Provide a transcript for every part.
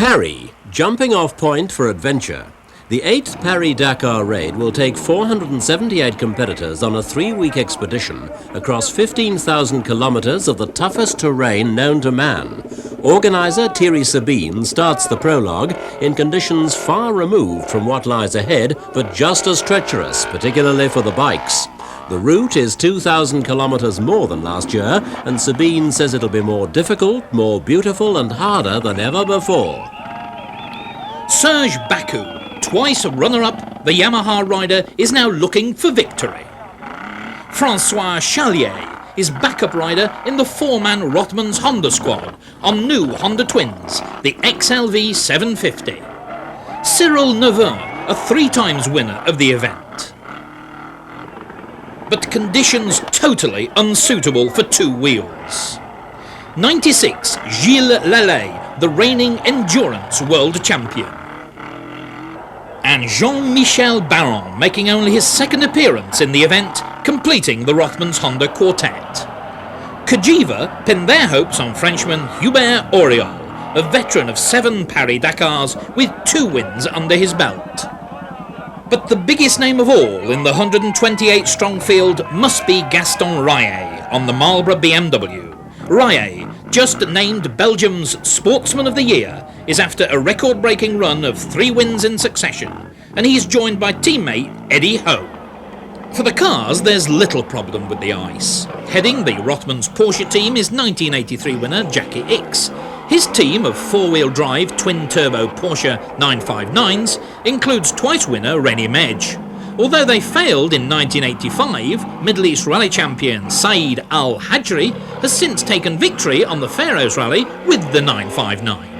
Paris, jumping off point for adventure. The 8th Paris-Dakar raid will take 478 competitors on a 3-week expedition across 15,000 kilometers of the toughest terrain known to man. Organizer Thierry Sabine starts the prologue in conditions far removed from what lies ahead, but just as treacherous, particularly for the bikes. The route is 2,000 kilometers more than last year, and Sabine says it'll be more difficult, more beautiful and harder than ever before. Serge Baku, twice runner-up, the Yamaha rider is now looking for victory. Francois Chalier is backup rider in the 4-man Rothmans Honda squad on new Honda Twins, the XLV 750. Cyril Neveu, a 3-times winner of the event. But conditions totally unsuitable for 2 wheels. 96, Gilles Lallet, the reigning endurance world champion. And Jean-Michel Baron making only his 2nd appearance in the event, completing the Rothmans Honda quartet. Cagiva pinned their hopes on Frenchman Hubert Auriol, a veteran of 7 Paris-Dakars with 2 wins under his belt. But the biggest name of all in the 128-strong field must be Gaston Rayet on the Marlboro BMW. Rayet, just named Belgium's Sportsman of the Year, is after a record-breaking run of 3 wins in succession, and he's joined by teammate Eddie Ho. For the cars, there's little problem with the ice. Heading the Rothmans Porsche team is 1983 winner Jackie Ickx. His team of 4-wheel drive twin-turbo Porsche 959s includes twice winner Rene Medj. Although they failed in 1985, Middle East Rally champion Saeed Al-Hajri has since taken victory on the Faroes Rally with the 959.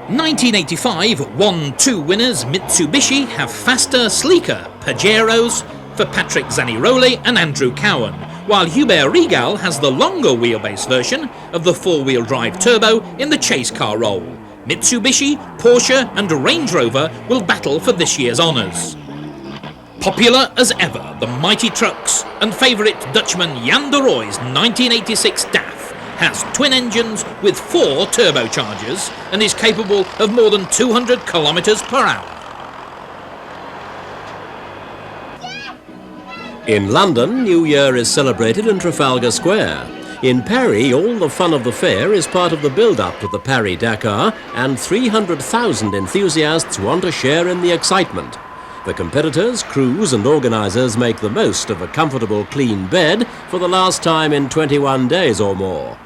1985 1-2 winners Mitsubishi have faster, sleeker Pajeros for Patrick Zaniroli and Andrew Cowan, while Hubert Regal has the longer wheelbase version of the 4-wheel drive turbo in the chase car role. Mitsubishi, Porsche and Range Rover will battle for this year's honours. Popular as ever, the mighty trucks and favourite Dutchman Jan de Rooij's 1986 DAF has twin engines with 4 turbochargers and is capable of more than 200 kilometers per hour. In London, New Year is celebrated in Trafalgar Square. In Paris, all the fun of the fair is part of the build-up to the Paris-Dakar, and 300,000 enthusiasts want to share in the excitement. The competitors, crews and organisers make the most of a comfortable, clean bed for the last time in 21 days or more.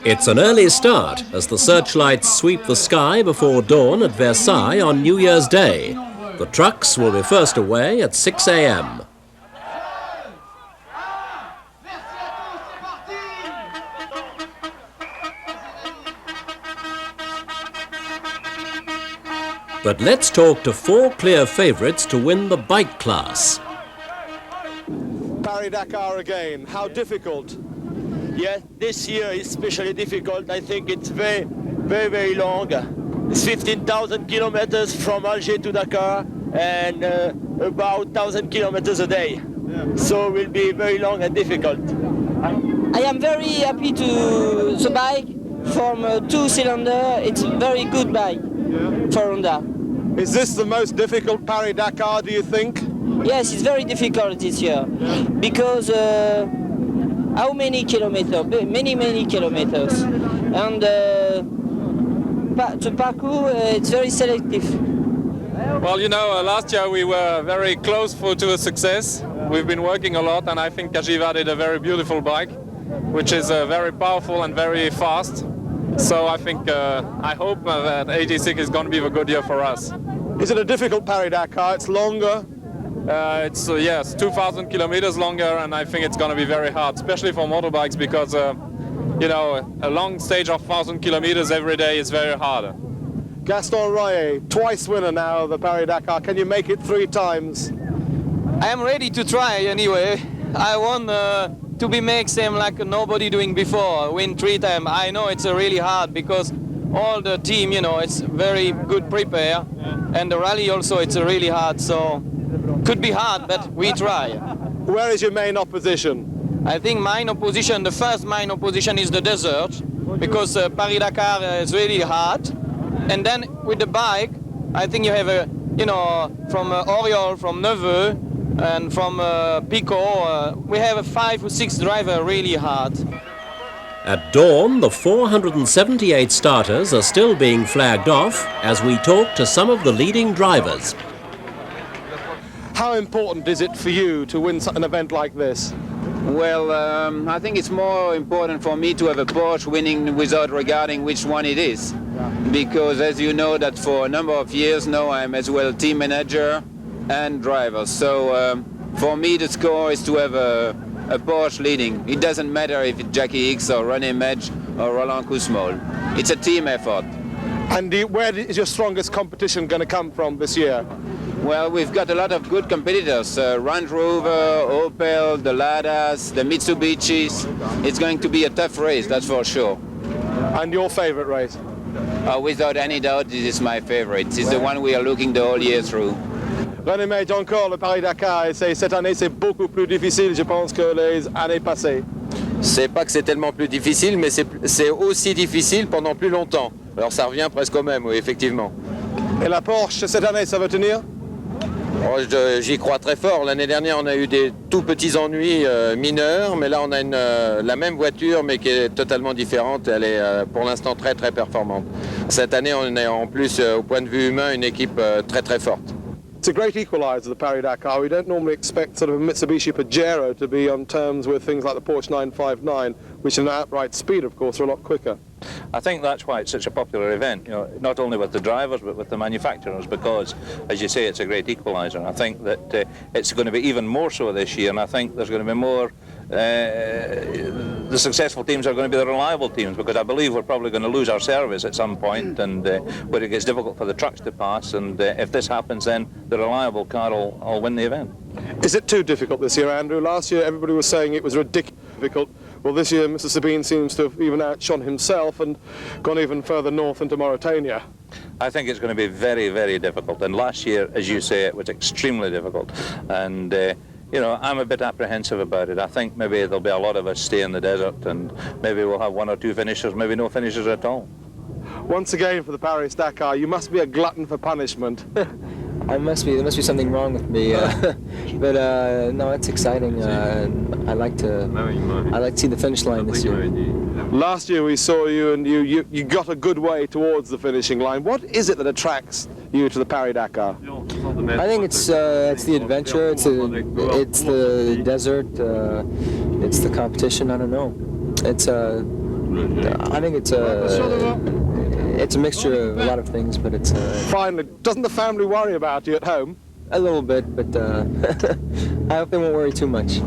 It's an early start as the searchlights sweep the sky before dawn at Versailles on New Year's Day. The trucks will be first away at 6 a.m. But let's talk to 4 clear favourites to win the bike class. Paris-Dakar again, how difficult? Yeah, this year is especially difficult. I think it's very long. It's 15,000 kilometers from Alger to Dakar and about 1,000 kilometers a day. Yeah. So it will be very long and difficult. I am very happy to the bike from 2-cylinder. It's a very good bike for Honda. Is this the most difficult Paris-Dakar, do you think? Yes, it's very difficult this year because how many kilometers? Many kilometers, and to parkour it's very selective. Well, you know, last year we were very close to a success. We've been working a lot, and I think Cagiva did a very beautiful bike, which is very powerful and very fast. So I think, I hope that 86 is going to be a good year for us. Is it a difficult Paris-Dakar? It's longer? It's, yes, 2,000 kilometers longer, and I think it's going to be very hard, especially for motorbikes, because, you know, a long stage of 1,000 kilometers every day is very hard. Gaston Rayet, twice winner now of the Paris-Dakar. Can you make it 3 times? I am ready to try anyway. I want to be make same like nobody doing before, win 3 times. I know it's really hard because all the team, you know, it's very good prepare, and the rally also it's really hard, so could be hard, but we try. Where is your main opposition? I think the first main opposition is the desert, because Paris-Dakar is really hard. And then with the bike, I think you have from Oriol, from Neveu, and from Pico, we have 5 or 6 drivers really hard. At dawn, the 478 starters are still being flagged off as we talk to some of the leading drivers. How important is it for you to win an event like this? Well, I think it's more important for me to have a Porsche winning without regarding which one it is. Because as you know that for a number of years now I'm as well team manager and driver. So for me the score is to have a Porsche leading. It doesn't matter if it's Jackie Hicks or René Medj or Roland Kousmol. It's a team effort. And where is your strongest competition going to come from this year? Well, we've got a lot of good competitors. Range Rover, Opel, the Ladas, the Mitsubishis. It's going to be a tough race, that's for sure. And your favorite race? Without any doubt, this is my favorite. It's the one we are looking the whole year through. René Medj, encore le Paris-Dakar. Cette année, c'est beaucoup plus difficile, je pense, que les années passées. C'est pas que c'est tellement plus difficile, mais c'est aussi difficile pendant plus longtemps. Alors ça revient presque au même, oui, effectivement. Et la Porsche, cette année, ça va tenir? Oh, j'y crois très fort. L'année dernière, on a eu des tout petits ennuis mineurs, mais là, on a la même voiture, mais qui est totalement différente. Elle est pour l'instant très, très performante. Cette année, on est en plus, au point de vue humain, une équipe très, très forte. It's a great equaliser, the Paris-Dakar. We don't normally expect sort of a Mitsubishi Pajero to be on terms with things like the Porsche 959, which in outright speed, of course, are a lot quicker. I think that's why it's such a popular event, you know, not only with the drivers but with the manufacturers, because, as you say, it's a great equaliser. I think that it's going to be even more so this year, and I think there's going to be more. The successful teams are going to be the reliable teams, because I believe we're probably going to lose our service at some point, and where it gets difficult for the trucks to pass. And if this happens, then the reliable car will win the event. Is it too difficult this year, Andrew? Last year, everybody was saying it was ridiculously difficult. Well, this year, Mr. Sabine seems to have even outshone himself and gone even further north into Mauritania. I think it's going to be very, very difficult. And last year, as you say, it was extremely difficult. And you know, I'm a bit apprehensive about it. I think maybe there'll be a lot of us stay in the desert, and maybe we'll have 1 or 2 finishers, maybe no finishers at all. Once again, for the Paris-Dakar, you must be a glutton for punishment. There must be something wrong with me, but no, it's exciting. I like to see the finish line this year. Last year we saw you, and you got a good way towards the finishing line. What is it that attracts you to the Paris-Dakar? I think it's the adventure. It's the desert. It's the competition. I don't know. I think it's a mixture of a lot of things, but it's... Finally, doesn't the family worry about you at home? A little bit, but I hope they won't worry too much.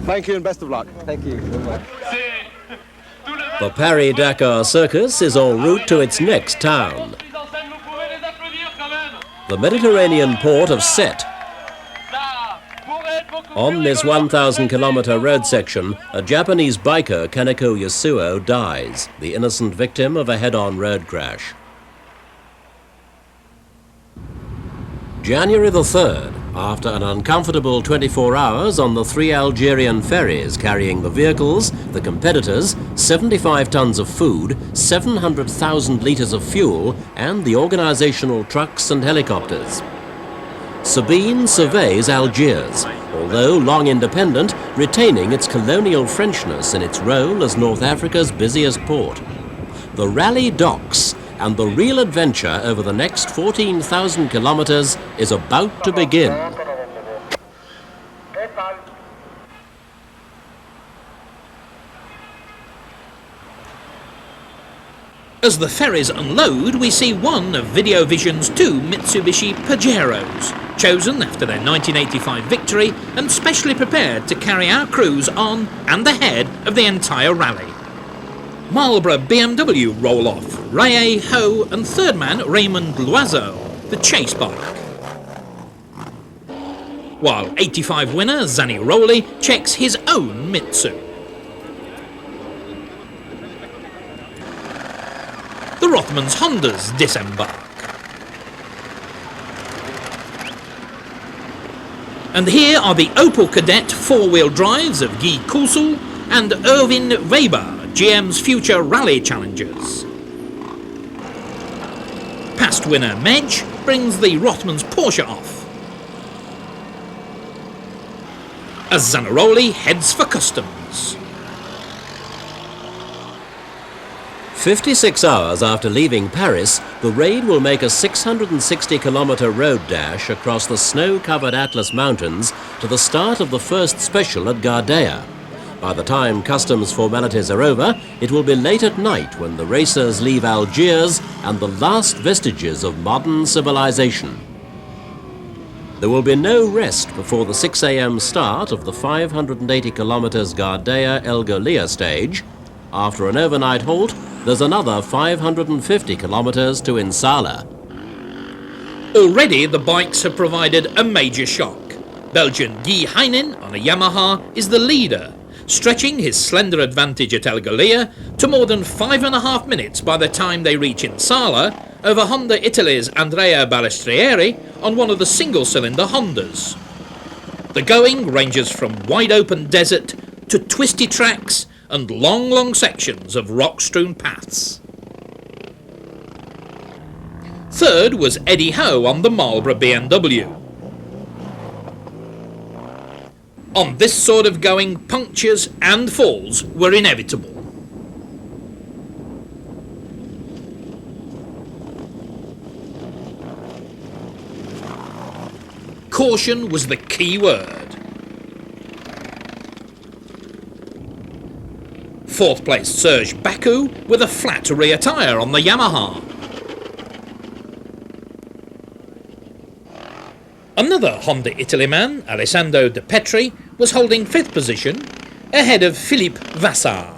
Thank you and best of luck. Thank you very much. The Paris-Dakar circus is en route to its next town, the Mediterranean port of Sète. On this 1,000-kilometer road section, a Japanese biker, Kaneko Yasuo, dies, the innocent victim of a head-on road crash. January the 3rd, after an uncomfortable 24 hours on the 3 Algerian ferries carrying the vehicles, the competitors, 75 tons of food, 700,000 litres of fuel, and the organisational trucks and helicopters. Sabine surveys Algiers, although long independent, retaining its colonial Frenchness in its role as North Africa's busiest port. The rally docks, and the real adventure over the next 14,000 kilometres is about to begin. As the ferries unload, we see one of Videovision's 2 Mitsubishi Pajeros, chosen after their 1985 victory and specially prepared to carry our crews on and ahead of the entire rally. Marlborough BMW roll off, Raye, Ho and third man Raymond Loiseau, the chase bike. While 85 winner Zanni Rowley checks his own Mitsu. The Rothmans Hondas disembark. And here are the Opel Kadett 4-wheel drives of Guy Kousel and Erwin Weber, GM's future rally challengers. Past winner Medj brings the Rothmans Porsche off, as Zanaroli heads for customs. 56 hours after leaving Paris, the raid will make a 660-kilometre road dash across the snow-covered Atlas Mountains to the start of the first special at Gardea. By the time customs formalities are over, it will be late at night when the racers leave Algiers and the last vestiges of modern civilization. There will be no rest before the 6 a.m. start of the 580 kilometres Gardea-El Golia stage. After an overnight halt, there's another 550 kilometres to Insala. Already the bikes have provided a major shock. Belgian Guy Heinen on a Yamaha is the leader, stretching his slender advantage at El Golia to more than 5.5 minutes by the time they reach Insala over Honda Italy's Andrea Balestrieri on one of the single-cylinder Hondas. The going ranges from wide-open desert to twisty tracks and long sections of rock-strewn paths. Third was Eddie Howe on the Marlboro BMW. On this sort of going, punctures and falls were inevitable. Caution was the key word. Fourth place Serge Baku with a flat rear tyre on the Yamaha. Another Honda Italy man, Alessandro De Petri, was holding 5th position ahead of Philippe Vassar.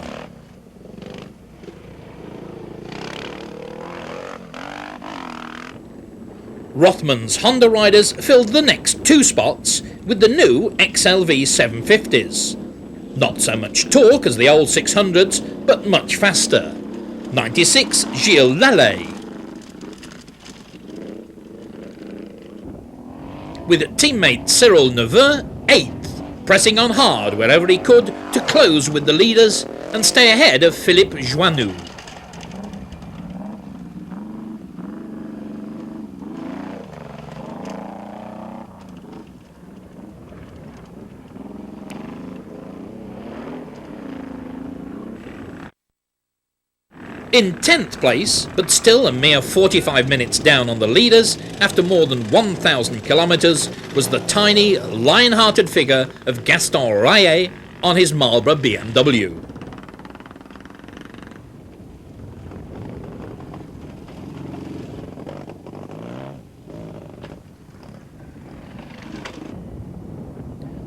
Rothman's Honda riders filled the next 2 spots with the new XLV 750s. Not so much torque as the old 600s, but much faster. 96 Gilles Lallet. With teammate Cyril Neveu 8th, pressing on hard wherever he could to close with the leaders and stay ahead of Philippe Joannou. In 10th place, but still a mere 45 minutes down on the leaders after more than 1,000 kilometres, was the tiny, lion-hearted figure of Gaston Rayet on his Marlboro BMW.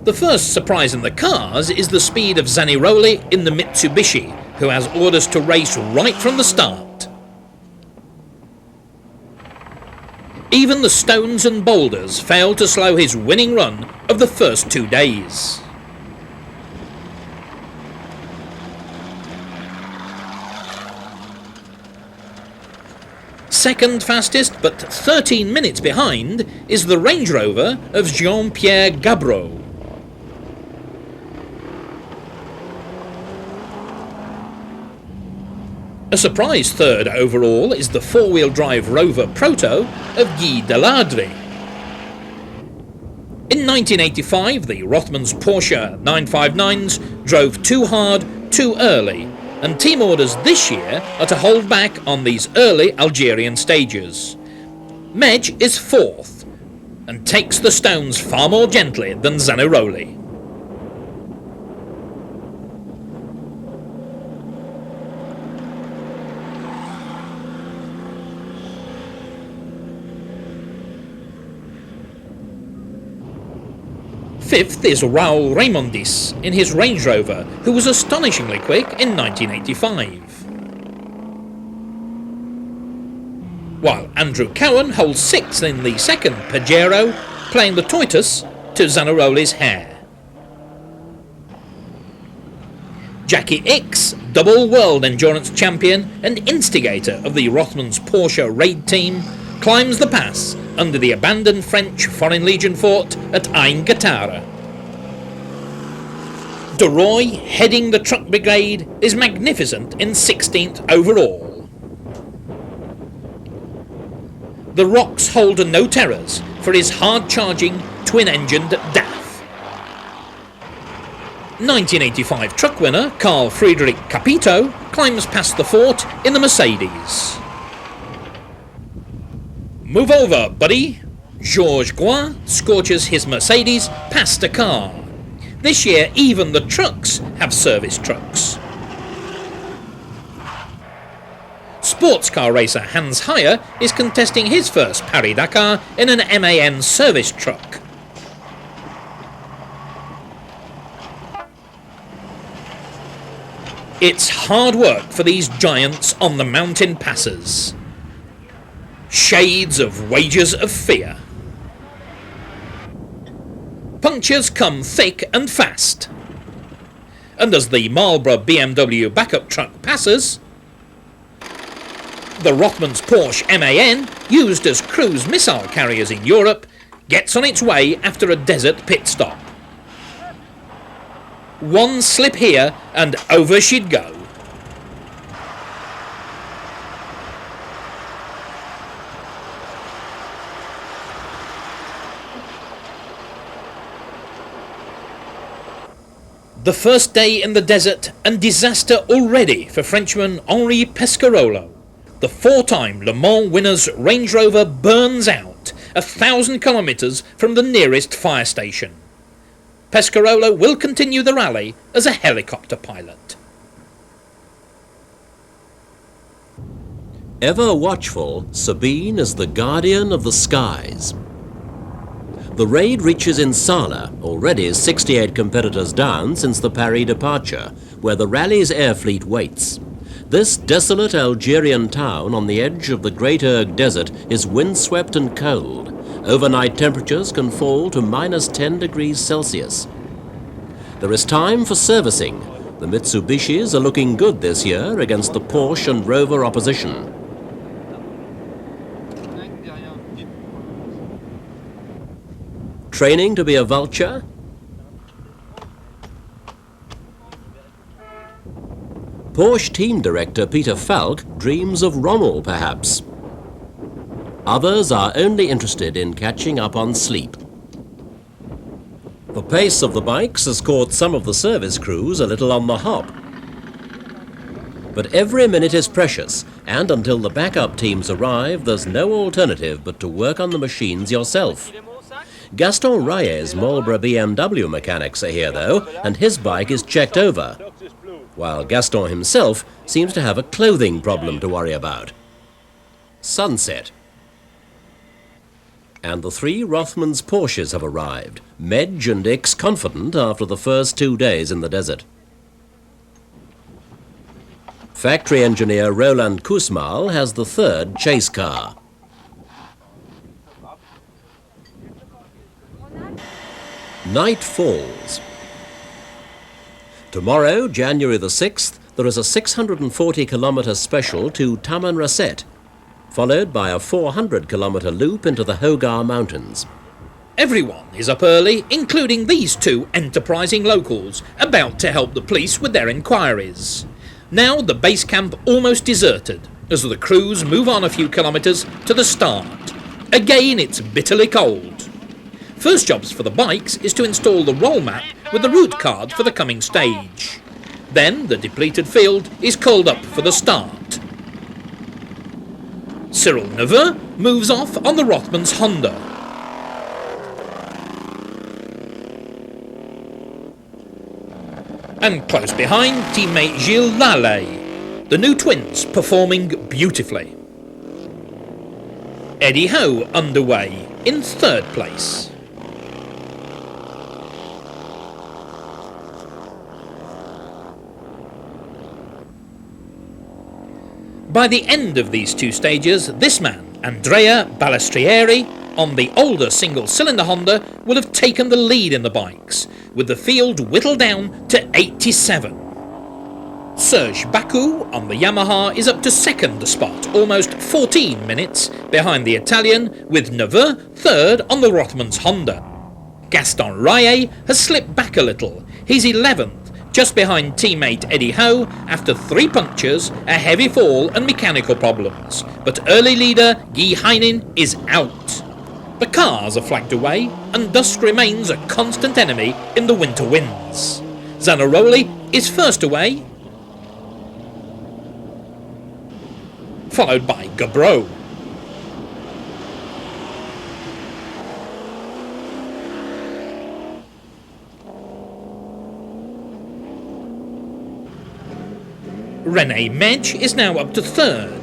The first surprise in the cars is the speed of Zaniroli in the Mitsubishi, who has orders to race right from the start. Even the stones and boulders failed to slow his winning run of the first 2 days. Second fastest, but 13 minutes behind, is the Range Rover of Jean-Pierre Gabreau. A surprise third overall is the 4-wheel drive Rover Proto of Guy Deladre. In 1985, the Rothmans Porsche 959s drove too hard, too early, and team orders this year are to hold back on these early Algerian stages. Medj is 4th, and takes the stones far more gently than Zaniroli. Fifth is Raul Raimondis in his Range Rover, who was astonishingly quick in 1985. While Andrew Cowan holds 6th in the second Pajero, playing the tortoise to Zaniroli's hare. Jackie Ickx, double world endurance champion and instigator of the Rothmans Porsche raid team, climbs the pass under the abandoned French Foreign Legion fort at Ain Gatara. De Roy, heading the truck brigade, is magnificent in 16th overall. The rocks hold no terrors for his hard-charging, twin-engined DAF. 1985 truck winner Carl Friedrich Capito climbs past the fort in the Mercedes. Move over, buddy. Georges Gouin scorches his Mercedes past Dakar. This year, even the trucks have service trucks. Sports car racer Hans Heyer is contesting his first Paris-Dakar in an MAN service truck. It's hard work for these giants on the mountain passes. Shades of wages of fear. Punctures come thick and fast. And as the Marlboro BMW backup truck passes, the Rothmans Porsche MAN, used as cruise missile carriers in Europe, gets on its way after a desert pit stop. One slip here and over she'd go. The first day in the desert, and disaster already for Frenchman Henri Pescarolo. The four-time Le Mans winner's Range Rover burns out 1,000 kilometres from the nearest fire station. Pescarolo will continue the rally as a helicopter pilot. Ever watchful, Sabine is the guardian of the skies. The raid reaches in Sala, already 68 competitors down since the Paris departure, where the rally's air fleet waits. This desolate Algerian town on the edge of the Great Erg Desert is windswept and cold. Overnight temperatures can fall to -10 degrees Celsius. There is time for servicing. The Mitsubishis are looking good this year against the Porsche and Rover opposition. Training to be a vulture? Porsche team director Peter Falk dreams of Rommel, perhaps. Others are only interested in catching up on sleep. The pace of the bikes has caught some of the service crews a little on the hop. But every minute is precious, and until the backup teams arrive, there's no alternative but to work on the machines yourself. Gaston Rayet's Marlboro BMW mechanics are here though, and his bike is checked over, while Gaston himself seems to have a clothing problem to worry about. Sunset. And the three Rothmans Porsches have arrived, Medj and Ix confident after the first 2 days in the desert. Factory engineer Roland Kusmal has the third chase car. Night falls. Tomorrow, January the 6th, there is a 640-kilometre special to Tamanrasset, followed by a 400-kilometre loop into the Hogar Mountains. Everyone is up early, including these two enterprising locals, about to help the police with their inquiries. Now the base camp almost deserted, as the crews move on a few kilometres to the start. Again, it's bitterly cold. First jobs for the bikes is to install the roll map with the route card for the coming stage. Then the depleted field is called up for the start. Cyril Neveu moves off on the Rothmans Honda. And close behind, teammate Gilles Lallet, the new twins performing beautifully. Eddie Howe underway in third place. By the end of these two stages, this man, Andrea Balestrieri, on the older single-cylinder Honda, will have taken the lead in the bikes, with the field whittled down to 87. Serge Baku on the Yamaha is up to second spot, almost 14 minutes behind the Italian, with Neveu third on the Rothmans Honda. Gaston Rayet has slipped back a little. He's 11th, just behind teammate Eddie Howe after 3 punctures, a heavy fall and mechanical problems. But early leader Guy Heinen is out. The cars are flagged away and dust remains a constant enemy in the winter winds. Zanaroli is first away, followed by Gabreau. René Medge is now up to third.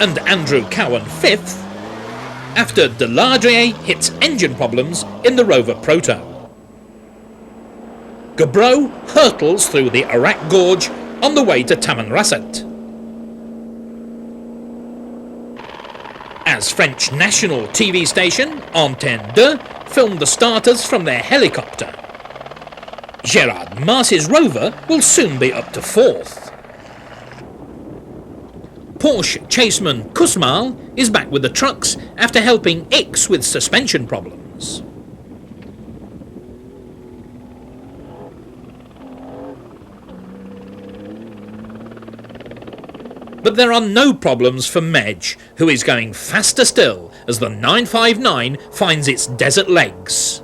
And Andrew Cowan fifth, after Delardrier hits engine problems in the Rover Proto. Gabreau hurtles through the Arak Gorge on the way to Tamanrasset. As French national TV station Antenne 2 filmed the starters from their helicopter. Gerard Mars's Rover will soon be up to fourth. Porsche chaseman Kusmal is back with the trucks after helping X with suspension problems. But there are no problems for Medge, who is going faster still as the 959 finds its desert legs.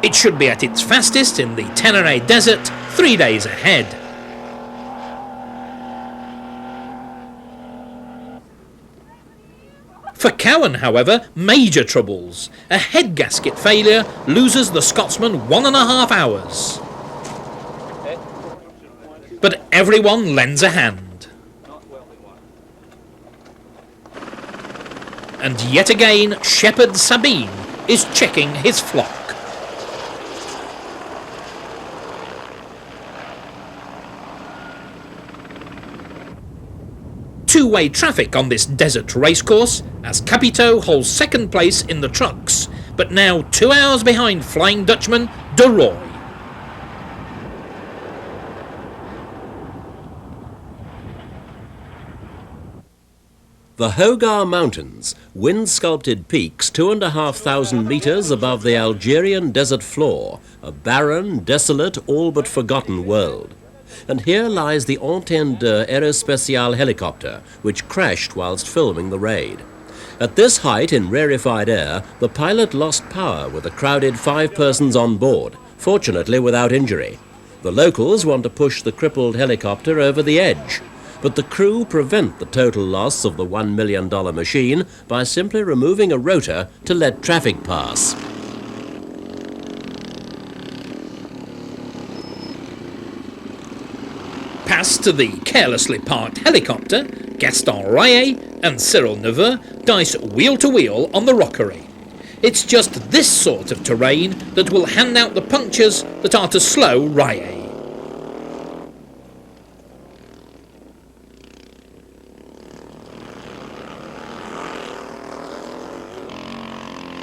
It should be at its fastest in the Tenere Desert 3 days ahead. For Cowan, however, major troubles. A head gasket failure loses the Scotsman 1.5 hours. But everyone lends a hand. And yet again, Shepherd Sabine is checking his flock. Two-way traffic on this desert racecourse as Capito holds second place in the trucks, but now 2 hours behind Flying Dutchman De Roy. The Hogar Mountains, wind-sculpted peaks 2,500 metres above the Algerian desert floor, a barren, desolate, all but forgotten world. And here lies the Antenne 2 Aerospatiale helicopter, which crashed whilst filming the raid. At this height in rarefied air, the pilot lost power with a crowded 5 persons on board, fortunately without injury. The locals want to push the crippled helicopter over the edge, but the crew prevent the total loss of the $1 million machine by simply removing a rotor to let traffic pass. Pass to the carelessly parked helicopter, Gaston Rayet and Cyril Neveu dice wheel-to-wheel on the rockery. It's just this sort of terrain that will hand out the punctures that are to slow Rayet.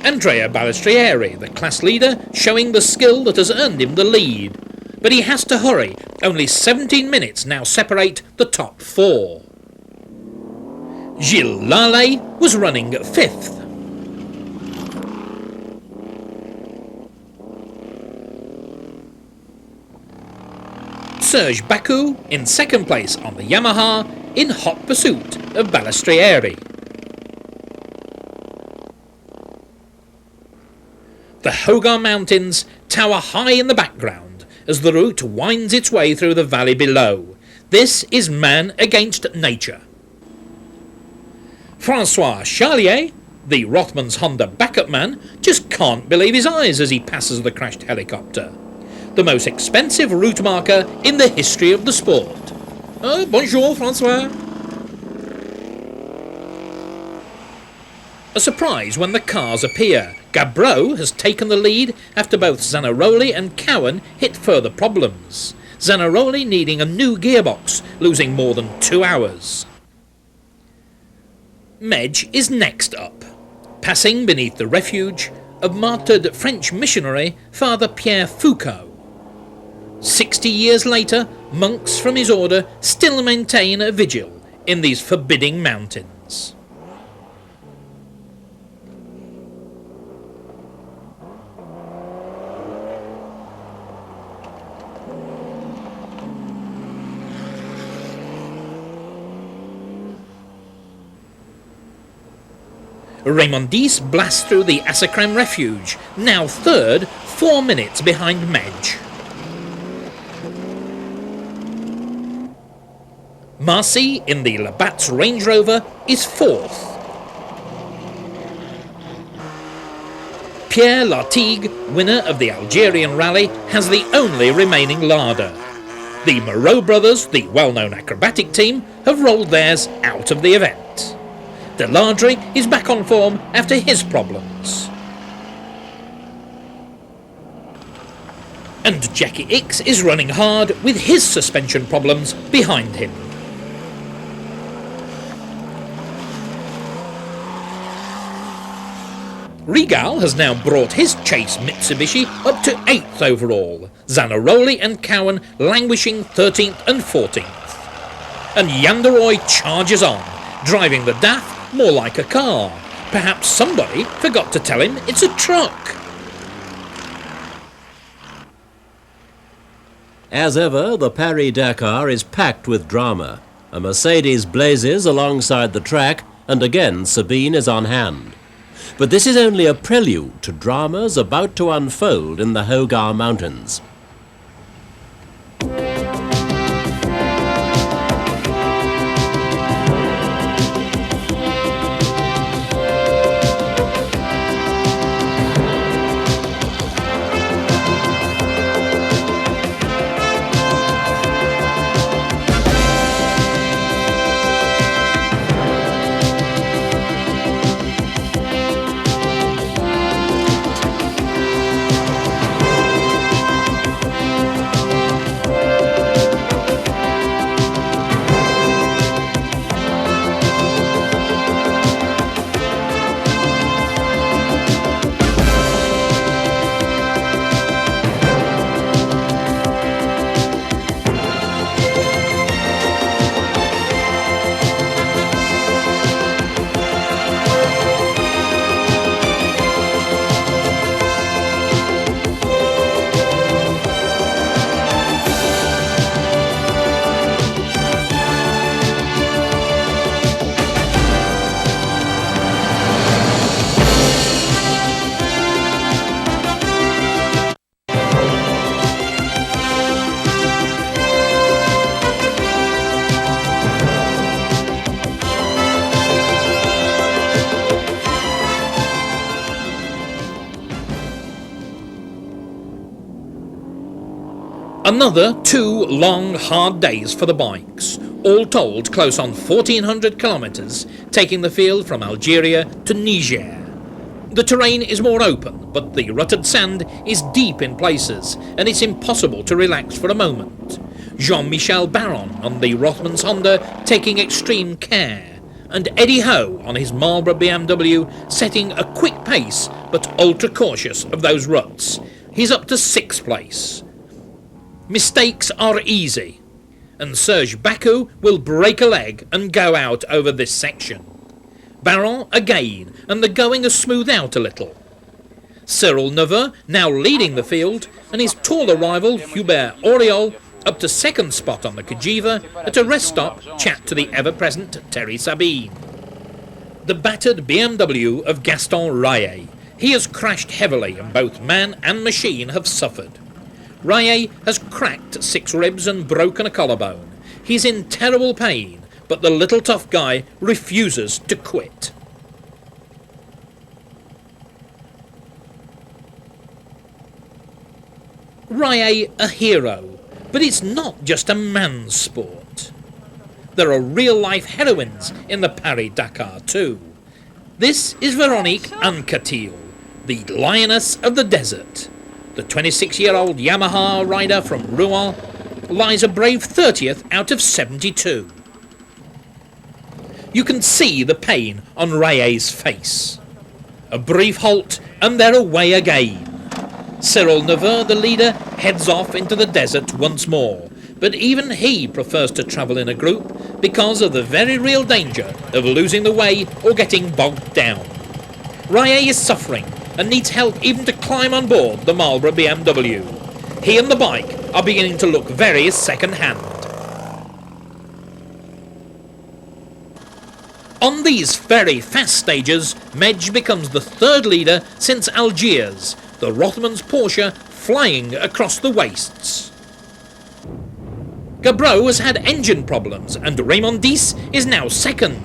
Andrea Balistrieri, the class leader, showing the skill that has earned him the lead. But he has to hurry. Only 17 minutes now separate the top 4. Gilles Lallet was running 5th. Serge Baku in 2nd place on the Yamaha in hot pursuit of Balistrieri. The Hogar Mountains tower high in the background as the route winds its way through the valley below. This is man against nature. Francois Charlier, the Rothmans Honda backup man, just can't believe his eyes as he passes the crashed helicopter. The most expensive route marker in the history of the sport. Oh, bonjour, Francois. A surprise when the cars appear. Gabreau has taken the lead after both Zanaroli and Cowan hit further problems. Zanaroli needing a new gearbox, losing more than 2 hours. Medge is next up, passing beneath the refuge of martyred French missionary Father Pierre Foucault. 60 years later, monks from his order still maintain a vigil in these forbidding mountains. Raymondis blasts through the Assacram refuge, now third, 4 minutes behind Medj. Marcy in the Labatt's Range Rover is fourth. Pierre Lartigue, winner of the Algerian rally, has the only remaining larder. The Moreau brothers, the well-known acrobatic team, have rolled theirs out of the event. Delardre is back on form after his problems. And Jackie Ickx is running hard with his suspension problems behind him. Regal has now brought his Chase Mitsubishi up to 8th overall, Zanaroli and Cowan languishing 13th and 14th. And Yanderoy charges on, driving the DAF more like a car. Perhaps somebody forgot to tell him it's a truck. As ever, the Paris-Dakar is packed with drama. A Mercedes blazes alongside the track, and again Sabine is on hand. But this is only a prelude to dramas about to unfold in the Hogar Mountains. Another 2 long, hard days for the bikes, all told close on 1,400 kilometres, taking the field from Algeria to Niger. The terrain is more open, but the rutted sand is deep in places, and it's impossible to relax for a moment. Jean-Michel Baron on the Rothmans Honda taking extreme care, and Eddie Ho on his Marlboro BMW setting a quick pace, but ultra cautious of those ruts. He's up to 6th place. Mistakes are easy, and Serge Baku will break a leg and go out over this section. Baron again, and the going has smoothed out a little. Cyril Neveu now leading the field, and his taller rival Hubert Auriol up to 2nd spot on the Cagiva at a rest stop chat to the ever-present Terry Sabine. The battered BMW of Gaston Rayet. He has crashed heavily, and both man and machine have suffered. Rayet has cracked 6 ribs and broken a collarbone. He's in terrible pain, but the little tough guy refuses to quit. Rayet a hero, but it's not just a man's sport. There are real-life heroines in the Paris-Dakar too. This is Veronique Anquetil, the lioness of the desert. The 26-year-old Yamaha rider from Rouen lies a brave 30th out of 72. You can see the pain on Rayet's face. A brief halt and they're away again. Cyril Neveu, the leader, heads off into the desert once more, but even he prefers to travel in a group because of the very real danger of losing the way or getting bogged down. Raye is suffering and needs help even to climb on board the Marlboro BMW. He and the bike are beginning to look very second-hand. On these very fast stages, Medj becomes the third leader since Algiers, the Rothmans Porsche flying across the wastes. Gabreau has had engine problems and Raymond Dice is now second.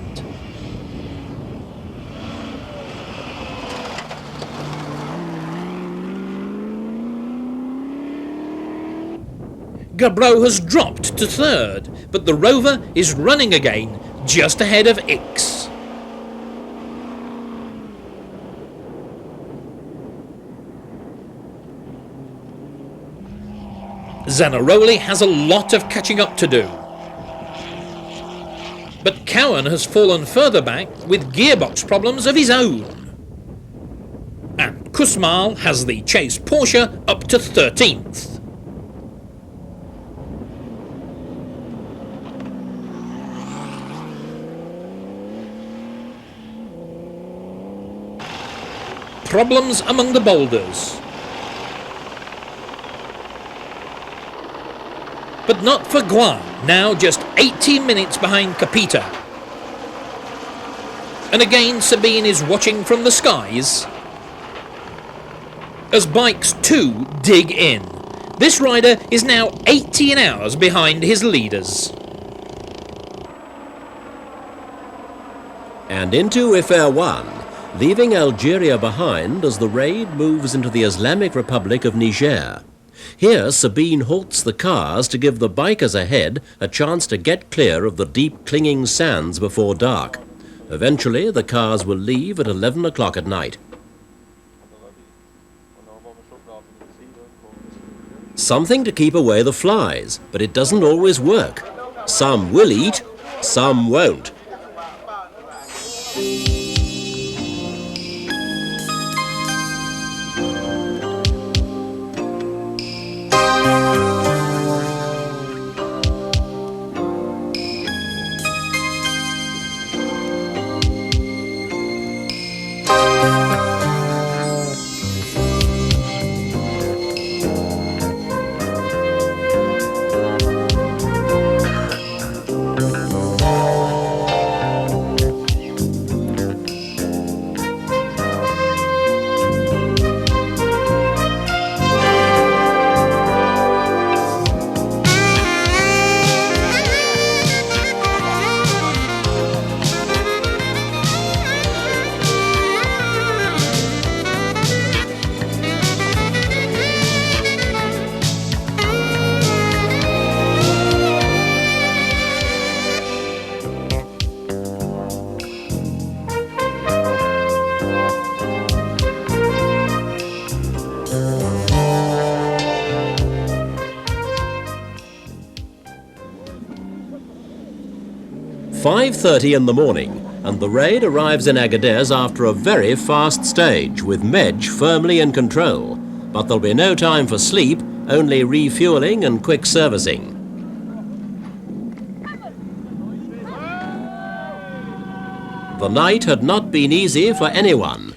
Gabreau has dropped to third, but the Rover is running again, just ahead of Ix. Zanaroli has a lot of catching up to do. But Cowan has fallen further back with gearbox problems of his own. And Kusmal has the chase Porsche up to 13th. Problems among the boulders. But not for Guan, now just 18 minutes behind Capita. And again Sabine is watching from the skies as bikes too dig in. This rider is now 18 hours behind his leaders. And into Ifere 1, leaving Algeria behind as the raid moves into the Islamic Republic of Niger. Here, Sabine halts the cars to give the bikers ahead a chance to get clear of the deep clinging sands before dark. Eventually, the cars will leave at 11 o'clock at night. Something to keep away the flies, but it doesn't always work. Some will eat, some won't. "5:30 in the morning, and the raid arrives in Agadez after a very fast stage, with Medj firmly in control. But there'll be no time for sleep, only refueling and quick servicing. The night had not been easy for anyone.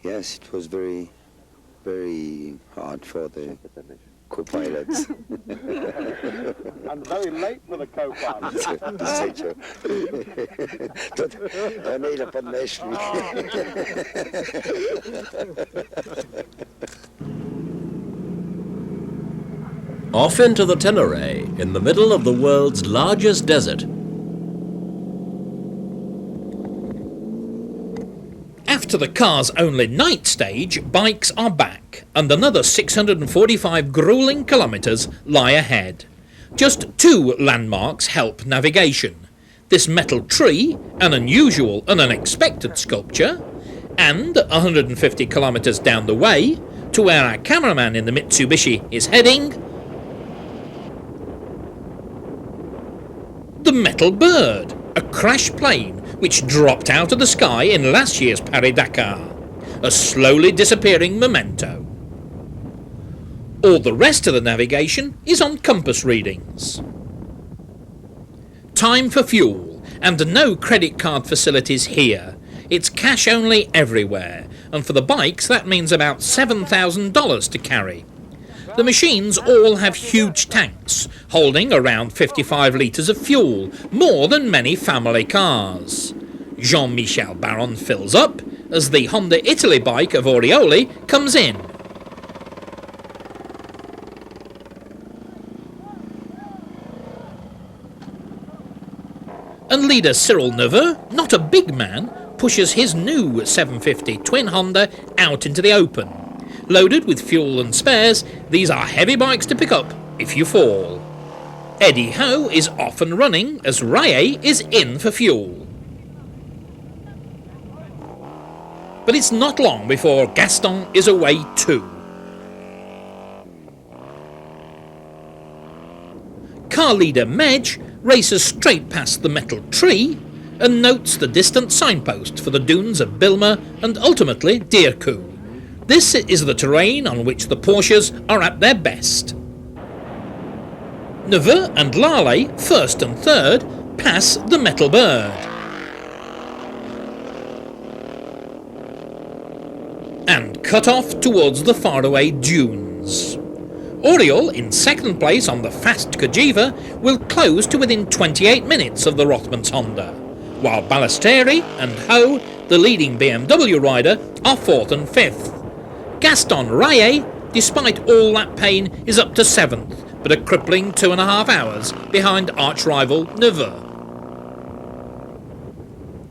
Yes, it was very, very hard for the co-pilots. And very late for the co-pilots. I made up on next week. Off into the Tenere, in the middle of the world's largest desert. After the car's only night stage, bikes are back, and another 645 grueling kilometres lie ahead. Just two landmarks help navigation. This metal tree, an unusual and unexpected sculpture, and 150 kilometres down the way, to where our cameraman in the Mitsubishi is heading, the metal bird, a crash plane which dropped out of the sky in last year's Paris-Dakar, a slowly disappearing memento. All the rest of the navigation is on compass readings. Time for fuel, and no credit card facilities here. It's cash only everywhere, and for the bikes that means about $7,000 to carry. The machines all have huge tanks, holding around 55 litres of fuel, more than many family cars. Jean-Michel Baron fills up as the Honda Italy bike of Orioli comes in. And leader Cyril Neveu, not a big man, pushes his new 750 twin Honda out into the open. Loaded with fuel and spares, these are heavy bikes to pick up if you fall. Eddie Howe is off and running as Raye is in for fuel. But it's not long before Gaston is away too. Car leader Medj races straight past the metal tree and notes the distant signpost for the dunes of Bilma and ultimately Diercou. This is the terrain on which the Porsches are at their best. Neveu and Lale, first and third, pass the Metal Bird. And cut off towards the faraway dunes. Oriol, in second place on the fast Cagiva, will close to within 28 minutes of the Rothmans Honda, while Ballestieri and Ho, the leading BMW rider, are fourth and fifth. Gaston Raye, despite all that pain, is up to 7th, but a crippling 2.5 hours behind arch-rival Neveu.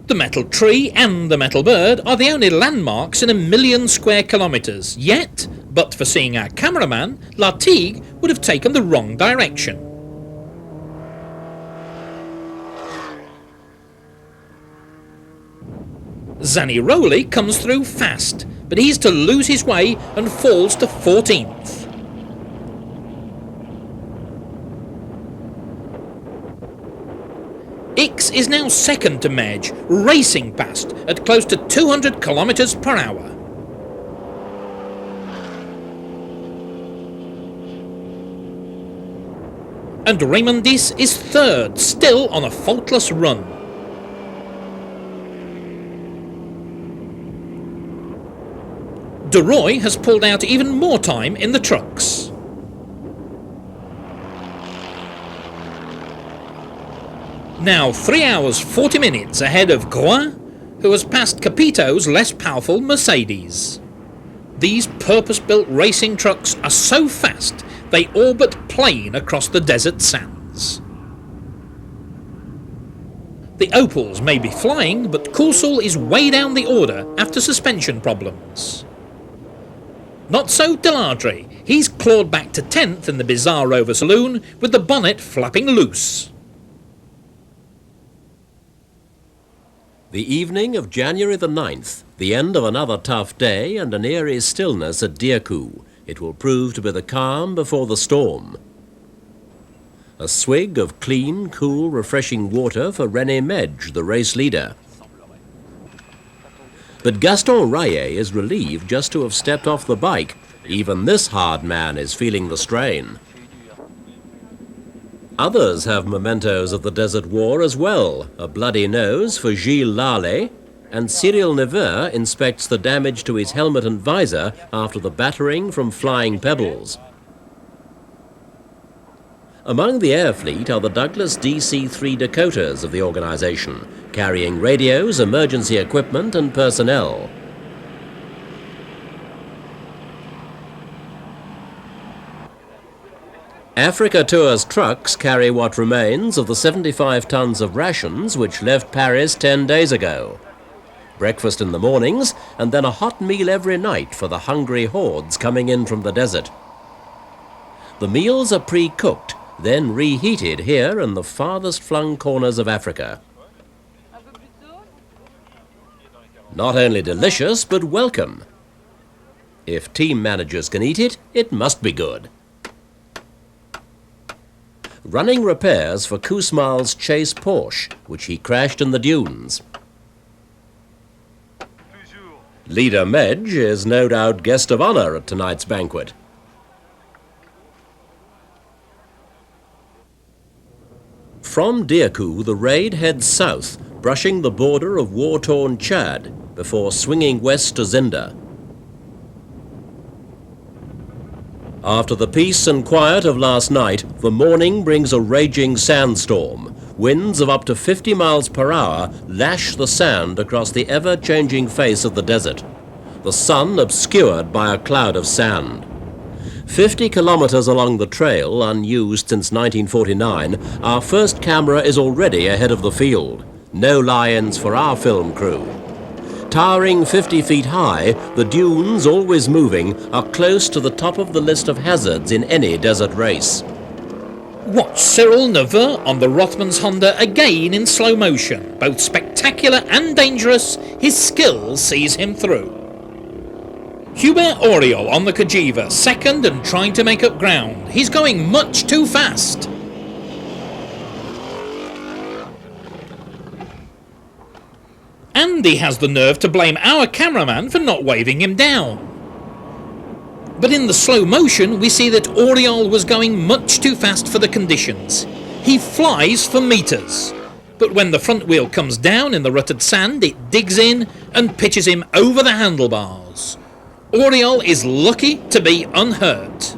The Metal Tree and the Metal Bird are the only landmarks in 1 million square kilometres, yet, but for seeing our cameraman, Lartigue would have taken the wrong direction. Zaniroli comes through fast, but he's to lose his way and falls to 14th. Ix is now second to Medj, racing past at close to 200 kilometres per hour. And Raymondis is third, still on a faultless run. De Roy has pulled out even more time in the trucks. Now 3 hours 40 minutes ahead of Groin, who has passed Capito's less powerful Mercedes. These purpose-built racing trucks are so fast they all but plane across the desert sands. The Opels may be flying, but Coursul is way down the order after suspension problems. Not so Delardre. He's clawed back to 10th in the bizarre Rover Saloon with the bonnet flapping loose. The evening of January the 9th, the end of another tough day and an eerie stillness at Diercou. It will prove to be the calm before the storm. A swig of clean, cool, refreshing water for René Medj, the race leader. But Gaston Raye is relieved just to have stepped off the bike. Even this hard man is feeling the strain. Others have mementos of the Desert War as well. A bloody nose for Gilles Lale, and Cyril Neveu inspects the damage to his helmet and visor after the battering from flying pebbles. Among the air fleet are the Douglas DC-3 Dakotas of the organisation, carrying radios, emergency equipment and personnel. Africa Tour's trucks carry what remains of the 75 tons of rations which left Paris 10 days ago. Breakfast in the mornings and then a hot meal every night for the hungry hordes coming in from the desert. The meals are pre-cooked, then reheated here in the farthest flung corners of Africa. Not only delicious, but welcome. If team managers can eat it, it must be good. Running repairs for Kousmal's chase Porsche, which he crashed in the dunes. Leader Medj is no doubt guest of honour at tonight's banquet. From Dirkou, the raid heads south, brushing the border of war-torn Chad, before swinging west to Zinda. After the peace and quiet of last night, the morning brings a raging sandstorm. Winds of up to 50 miles per hour lash the sand across the ever-changing face of the desert, the sun obscured by a cloud of sand. 50 kilometers along the trail, unused since 1949, our first camera is already ahead of the field. No lie-ins for our film crew. Towering 50 feet high, the dunes, always moving, are close to the top of the list of hazards in any desert race. Watch Cyril Neveu on the Rothmans Honda again in slow motion. Both spectacular and dangerous, his skill sees him through. Hubert Auriol on the Cagiva, second and trying to make up ground. He's going much too fast. Andy has the nerve to blame our cameraman for not waving him down. But in the slow motion, we see that Auriol was going much too fast for the conditions. He flies for meters. But when the front wheel comes down in the rutted sand, it digs in and pitches him over the handlebars. Auriol is lucky to be unhurt.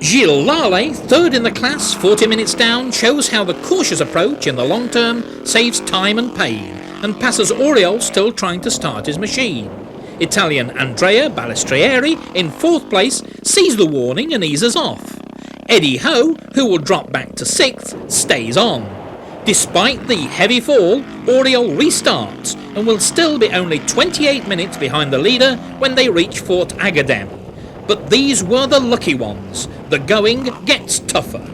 Gilles Lale, third in the class, 40 minutes down, shows how the cautious approach in the long term saves time and pain, and passes Auriol still trying to start his machine. Italian Andrea Balestrieri, in fourth place, sees the warning and eases off. Eddie Ho, who will drop back to sixth, stays on. Despite the heavy fall, Auriol restarts and will still be only 28 minutes behind the leader when they reach Fort Agaden. But these were the lucky ones. The going gets tougher.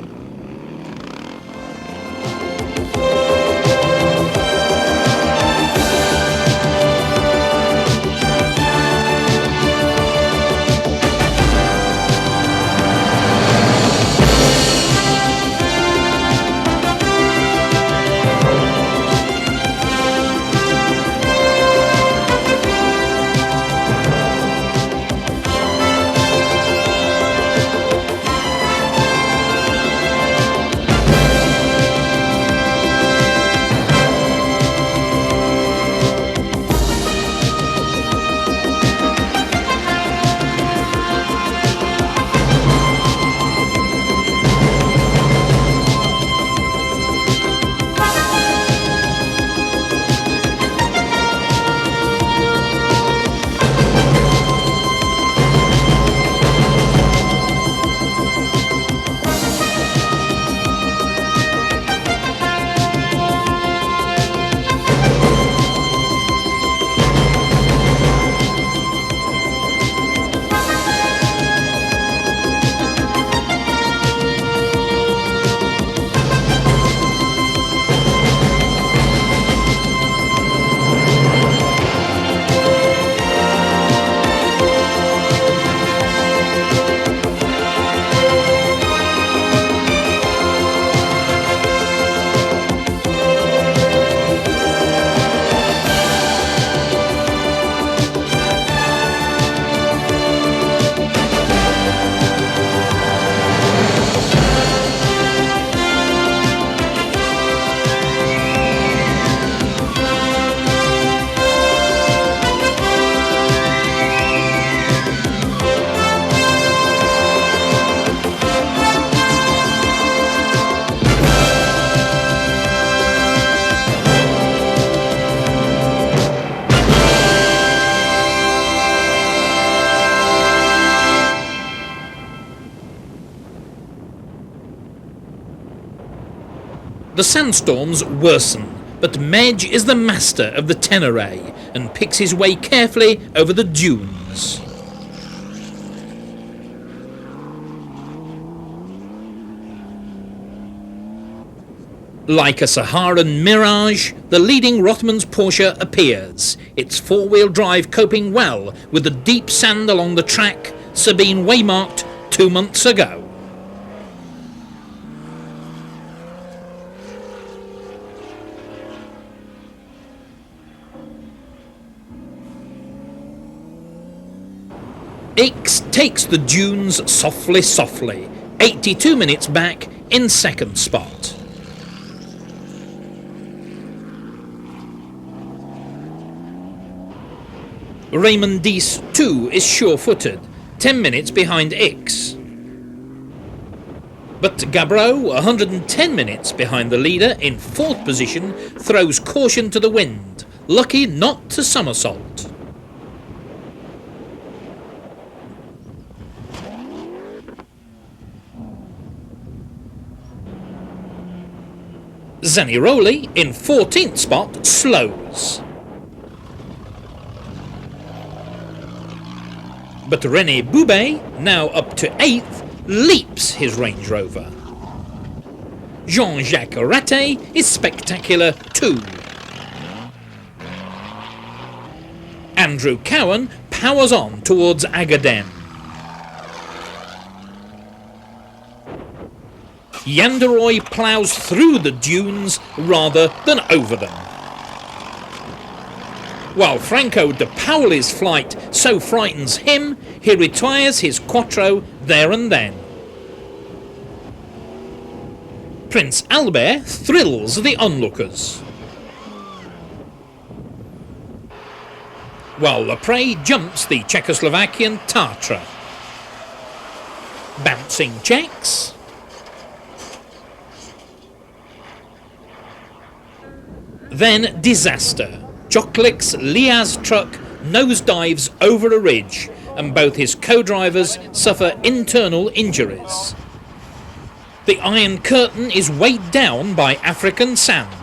The sandstorms worsen, but Medj is the master of the Tenere and picks his way carefully over the dunes. Like a Saharan mirage, the leading Rothmans Porsche appears, its four-wheel drive coping well with the deep sand along the track Sabine waymarked 2 months ago. Ix takes the dunes softly, 82 minutes back in second spot. Raymond Dies too is sure-footed, 10 minutes behind X. But Gabreau, 110 minutes behind the leader in fourth position, throws caution to the wind, lucky not to somersault. Zaniroli, in 14th spot, slows. But René Boubet, now up to 8th, leaps his Range Rover. Jean-Jacques Ratet is spectacular too. Andrew Cowan powers on towards Agaden. Yanderoy ploughs through the dunes rather than over them. While Franco de Pauli's flight so frightens him, he retires his Quattro there and then. Prince Albert thrills the onlookers. While Lepre jumps the Czechoslovakian Tatra. Bouncing Czechs. Then disaster. Joklik's Liaz truck nosedives over a ridge and both his co-drivers suffer internal injuries. The Iron Curtain is weighed down by African sand.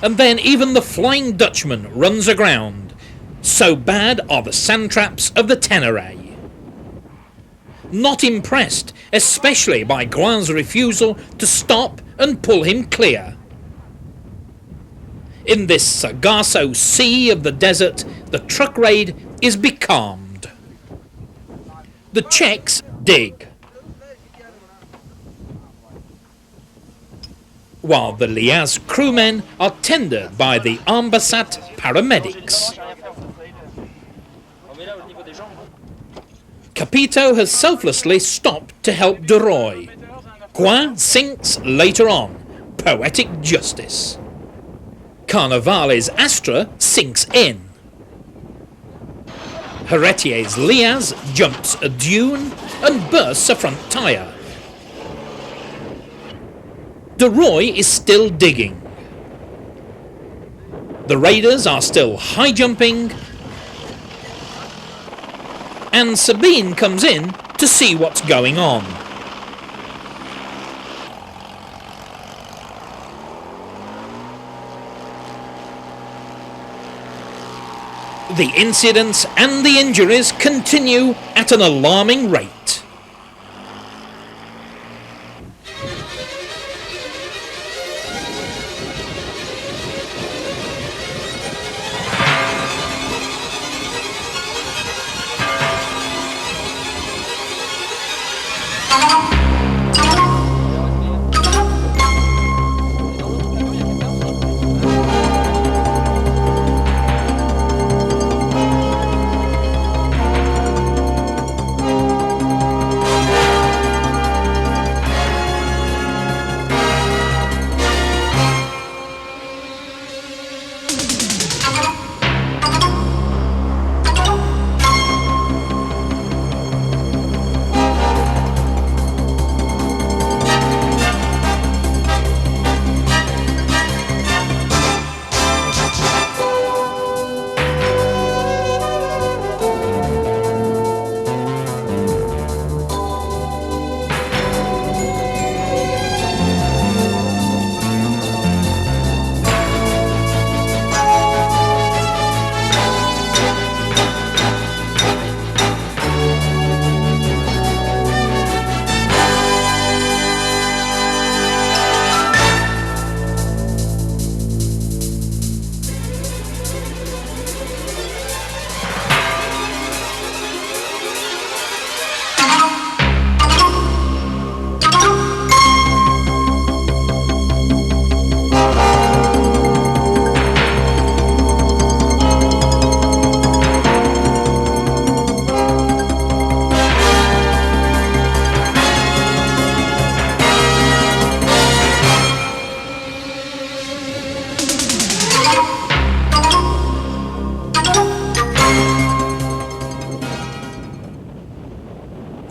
And then even the Flying Dutchman runs aground. So bad are the sand traps of the Tenere. Not impressed, especially by Gouin's refusal to stop and pull him clear. In this Sargasso sea of the desert, the truck raid is becalmed. The Czechs dig, while the Liaz crewmen are tended by the Ambassat paramedics. Capito has selflessly stopped to help De Roy. Gouin sinks later on. Poetic justice. Carnavale's Astra sinks in. Heretier's Liaz jumps a dune and bursts a front tyre. De Roy is still digging. The raiders are still high jumping, and Sabine comes in to see what's going on. The incidents and the injuries continue at an alarming rate.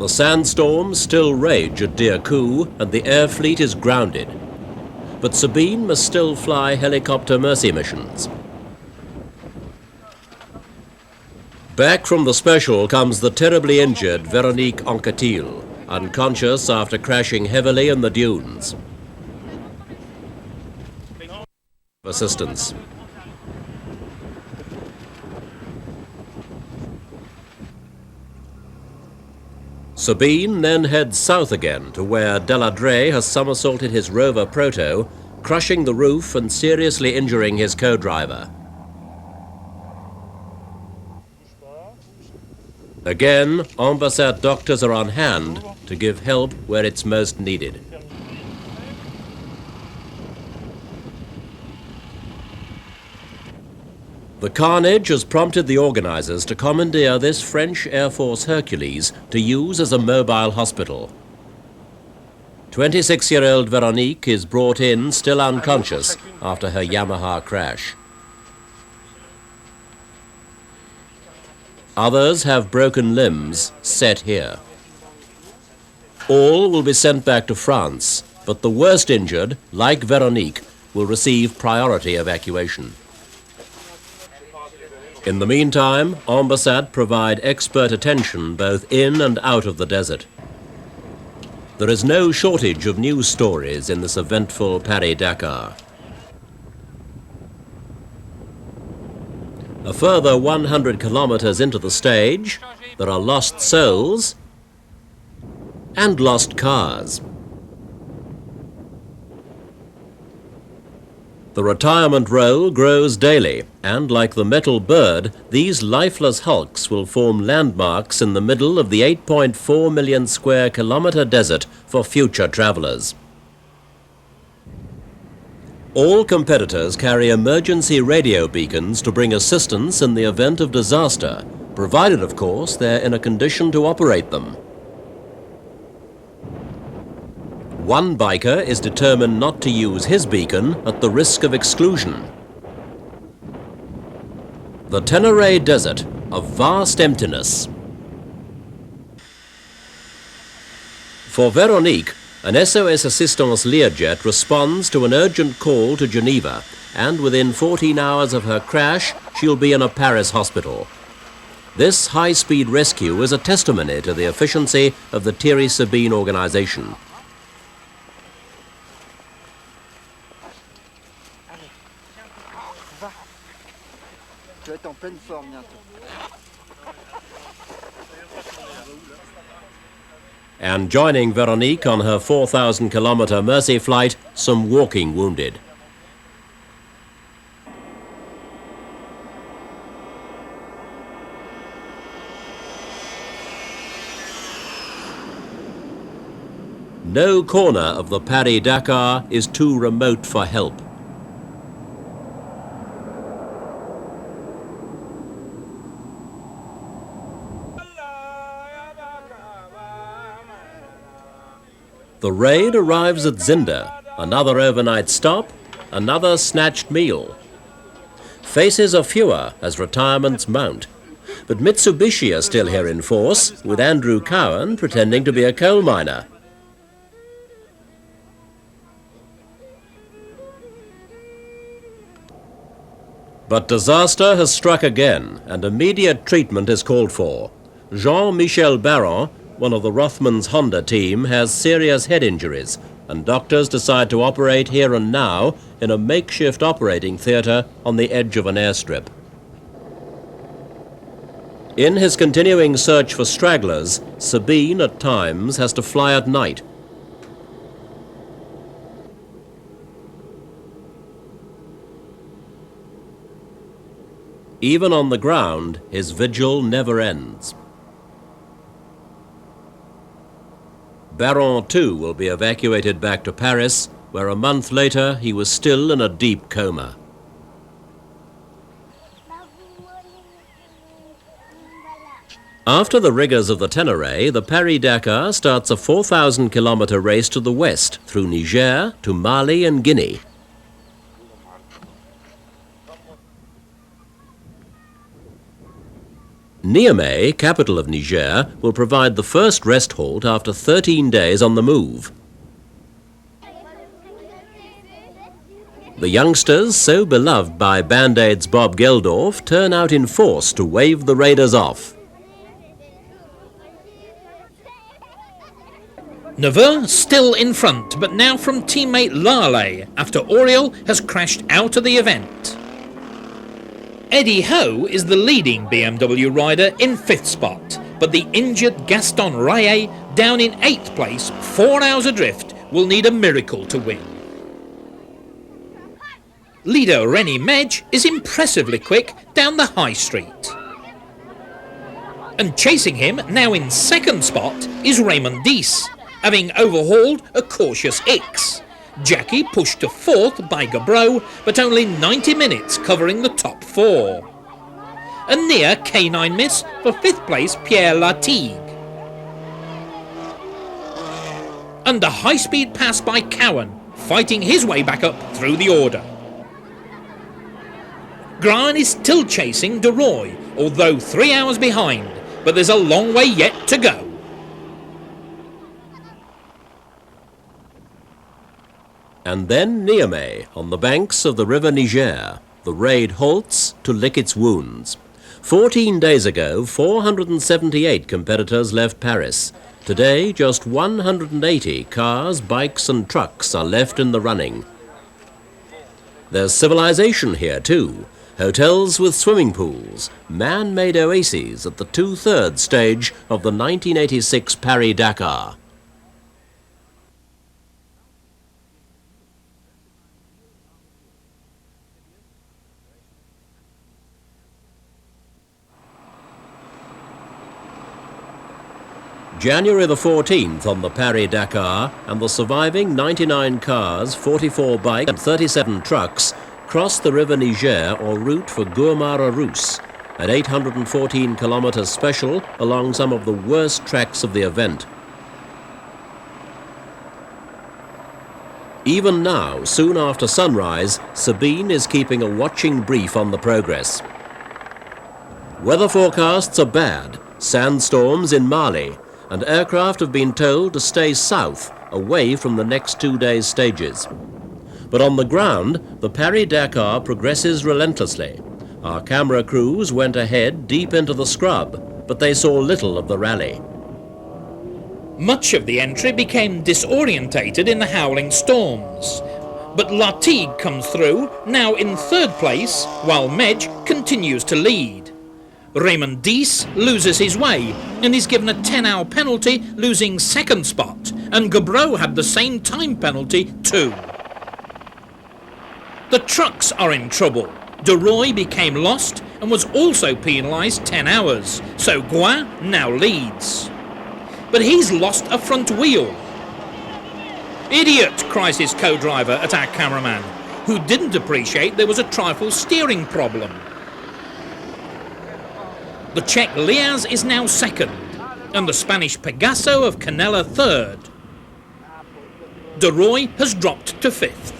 The sandstorms still rage at Dirkou and the air fleet is grounded. But Sabine must still fly helicopter mercy missions. Back from the special comes the terribly injured Veronique Anquetil, unconscious after crashing heavily in the dunes. Assistance. Sabine then heads south again to where Deladré has somersaulted his rover Proto, crushing the roof and seriously injuring his co-driver. Again, Ambassade doctors are on hand to give help where it's most needed. The carnage has prompted the organizers to commandeer this French Air Force Hercules to use as a mobile hospital. 26-year-old Veronique is brought in still unconscious after her Yamaha crash. Others have broken limbs set here. All will be sent back to France, but the worst injured, like Veronique, will receive priority evacuation. In the meantime, Ambassade provide expert attention both in and out of the desert. There is no shortage of news stories in this eventful Paris-Dakar. A further 100 kilometers into the stage, there are lost souls and lost cars. The retirement roll grows daily, and like the metal bird, these lifeless hulks will form landmarks in the middle of the 8.4 million square kilometer desert for future travelers. All competitors carry emergency radio beacons to bring assistance in the event of disaster, provided, of course, they're in a condition to operate them. One biker is determined not to use his beacon at the risk of exclusion. The Tenerife Desert, a vast emptiness. For Veronique, an SOS Assistance Learjet responds to an urgent call to Geneva, and within 14 hours of her crash, she'll be in a Paris hospital. This high-speed rescue is a testimony to the efficiency of the Thierry Sabine organization. And joining Veronique on her 4,000-kilometer mercy flight, some walking wounded. No corner of the Paris-Dakar is too remote for help. The raid arrives at Zinder, another overnight stop, another snatched meal. Faces are fewer as retirements mount, but Mitsubishi are still here in force, with Andrew Cowan pretending to be a coal miner. But disaster has struck again, and immediate treatment is called for. Jean-Michel Baron, one of the Rothmans Honda team, has serious head injuries, and doctors decide to operate here and now in a makeshift operating theatre on the edge of an airstrip. In his continuing search for stragglers, Sabine at times has to fly at night. Even on the ground, his vigil never ends. Baron, too, will be evacuated back to Paris, where a month later he was still in a deep coma. After the rigors of the Tenerife, the Paris-Dakar starts a 4,000-kilometer race to the west, through Niger to Mali and Guinea. Niamey, capital of Niger, will provide the first rest halt after 13 days on the move. The youngsters, so beloved by Band-Aid's Bob Geldorf, turn out in force to wave the raiders off. Neveu still in front, but now from teammate Lale after Oriol has crashed out of the event. Eddie Ho is the leading BMW rider in 5th spot, but the injured Gaston Raillet, down in 8th place, 4 hours adrift, will need a miracle to win. Leader Rennie Medj is impressively quick down the high street. And chasing him, now in 2nd spot, is Raymond Dees, having overhauled a cautious X. Jackie pushed to 4th by Gabreau, but only 90 minutes covering the top 4. A near K9 miss for 5th place Pierre Latigue. And a high-speed pass by Cowan, fighting his way back up through the order. Grahn is still chasing De Roy, although 3 hours behind, but there's a long way yet to go. And then Niamey, on the banks of the river Niger. The raid halts to lick its wounds. 14 days ago, 478 competitors left Paris. Today, just 180 cars, bikes and trucks are left in the running. There's civilization here too. Hotels with swimming pools, man-made oases at the 2/3 stage of the 1986 Paris-Dakar. January the 14th on the Paris-Dakar, and the surviving 99 cars, 44 bikes and 37 trucks cross the river Niger en route for Gourmara-Rousse, an 814 kilometre special along some of the worst tracks of the event. Even now, soon after sunrise, Sabine is keeping a watching brief on the progress. Weather forecasts are bad, sandstorms in Mali, and aircraft have been told to stay south, away from the next 2 days' stages. But on the ground, the Paris-Dakar progresses relentlessly. Our camera crews went ahead deep into the scrub, but they saw little of the rally. Much of the entry became disorientated in the howling storms. But Latigue comes through, now in 3rd place, while Medj continues to lead. Raymond Dees loses his way and is given a 10-hour penalty, losing 2nd spot, and Gabreau had the same time penalty too. The trucks are in trouble. De Roy became lost and was also penalised 10 hours, so Gouin now leads. But he's lost a front wheel. "Idiot!" cries his co-driver at our cameraman, who didn't appreciate there was a trifle steering problem. The Czech Liaz is now 2nd, and the Spanish Pegaso of Canella 3rd. De Roy has dropped to 5th.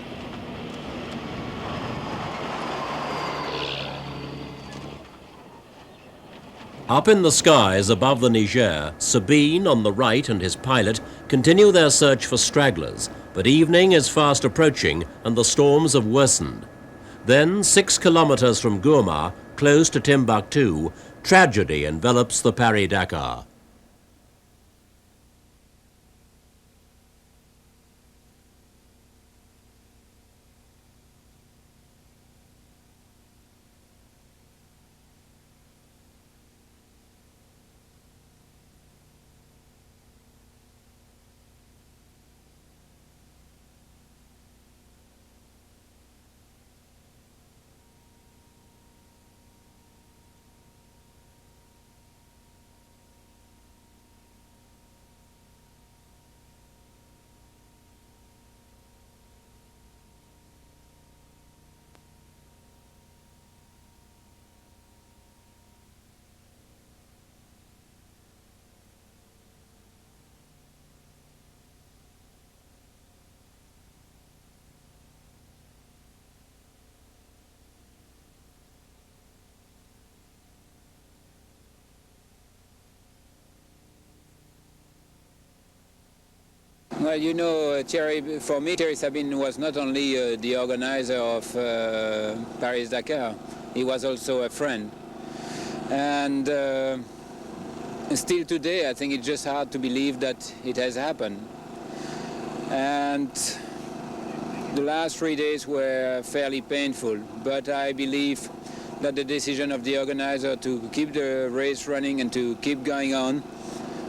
Up in the skies above the Niger, Sabine on the right and his pilot continue their search for stragglers, but evening is fast approaching and the storms have worsened. Then, 6 kilometers from Gourma, close to Timbuktu, tragedy envelops the Paris-Dakar. Well, you know, Thierry, for me, Thierry Sabine was not only the organizer of Paris-Dakar, he was also a friend. And still today, I think it's just hard to believe that it has happened. And the last 3 days were fairly painful, but I believe that the decision of the organizer to keep the race running and to keep going on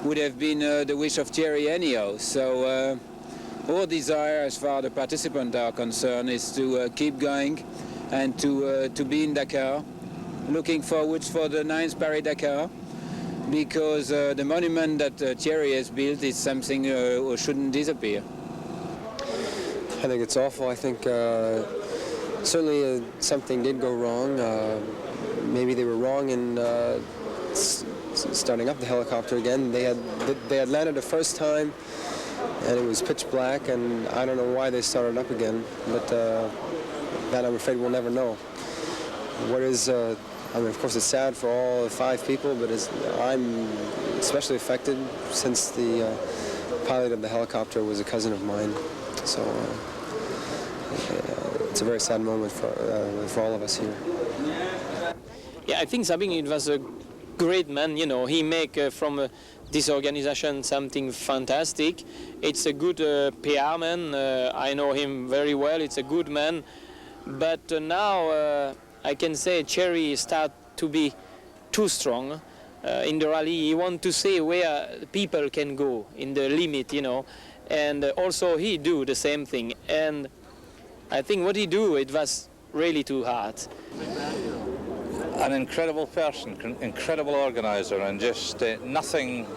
would have been the wish of Thierry anyhow. So our desire, as far as the participants are concerned, is to keep going and to be in Dakar, looking forward for the 9th Paris-Dakar, because the monument that Thierry has built is something shouldn't disappear. I think it's awful. I think certainly something did go wrong. Maybe they were wrong in starting up the helicopter again. They had landed the first time, and it was pitch black, and I don't know why they started up again. But that I'm afraid we'll never know. What is? I mean, of course, it's sad for all 5 people, but I'm especially affected since the pilot of the helicopter was a cousin of mine. So it's a very sad moment for all of us here. Yeah, I think Sabine was a great man. You know, he make from this organization something fantastic. It's a good PR man. I know him very well. It's a good man. But now I can say Thierry start to be too strong in the rally. He want to say where people can go in the limit, you know. And also he do the same thing. And I think what he do, it was really too hard. An incredible person, incredible organizer, and just nothing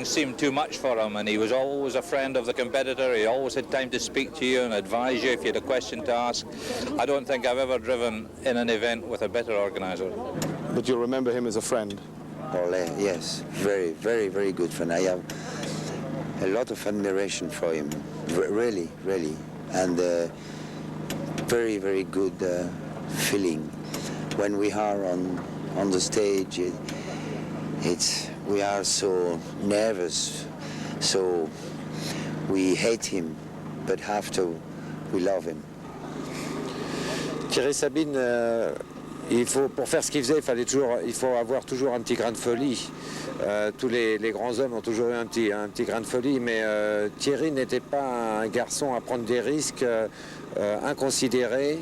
seemed too much for him, and he was always a friend of the competitor. He always had time to speak to you and advise you if you had a question to ask. I don't think I've ever driven in an event with a better organizer. But you'll remember him as a friend? Yes, very, very, very good friend. I have a lot of admiration for him, really, really, and very, very good feeling. When we are on the stage, we are so nervous, so we hate him, but after we love him. Thierry Sabine, pour faire ce qu'il faisait, il faut avoir toujours un petit grain de folie. Tous les grands hommes ont toujours eu un petit grain de folie, mais Thierry n'était pas un garçon à prendre des risques inconsidérés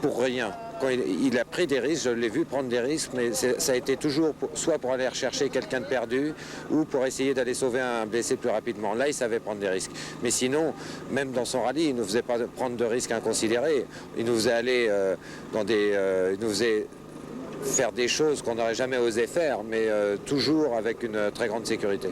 pour rien. Quand il a pris des risques, je l'ai vu prendre des risques, mais ça a été toujours soit pour aller rechercher quelqu'un de perdu ou pour essayer d'aller sauver un blessé plus rapidement. Là, il savait prendre des risques. Mais sinon, même dans son rallye, il ne faisait pas prendre de risques inconsidérés. Il nous faisait aller il nous faisait faire des choses qu'on n'aurait jamais osé faire, mais toujours avec une très grande sécurité.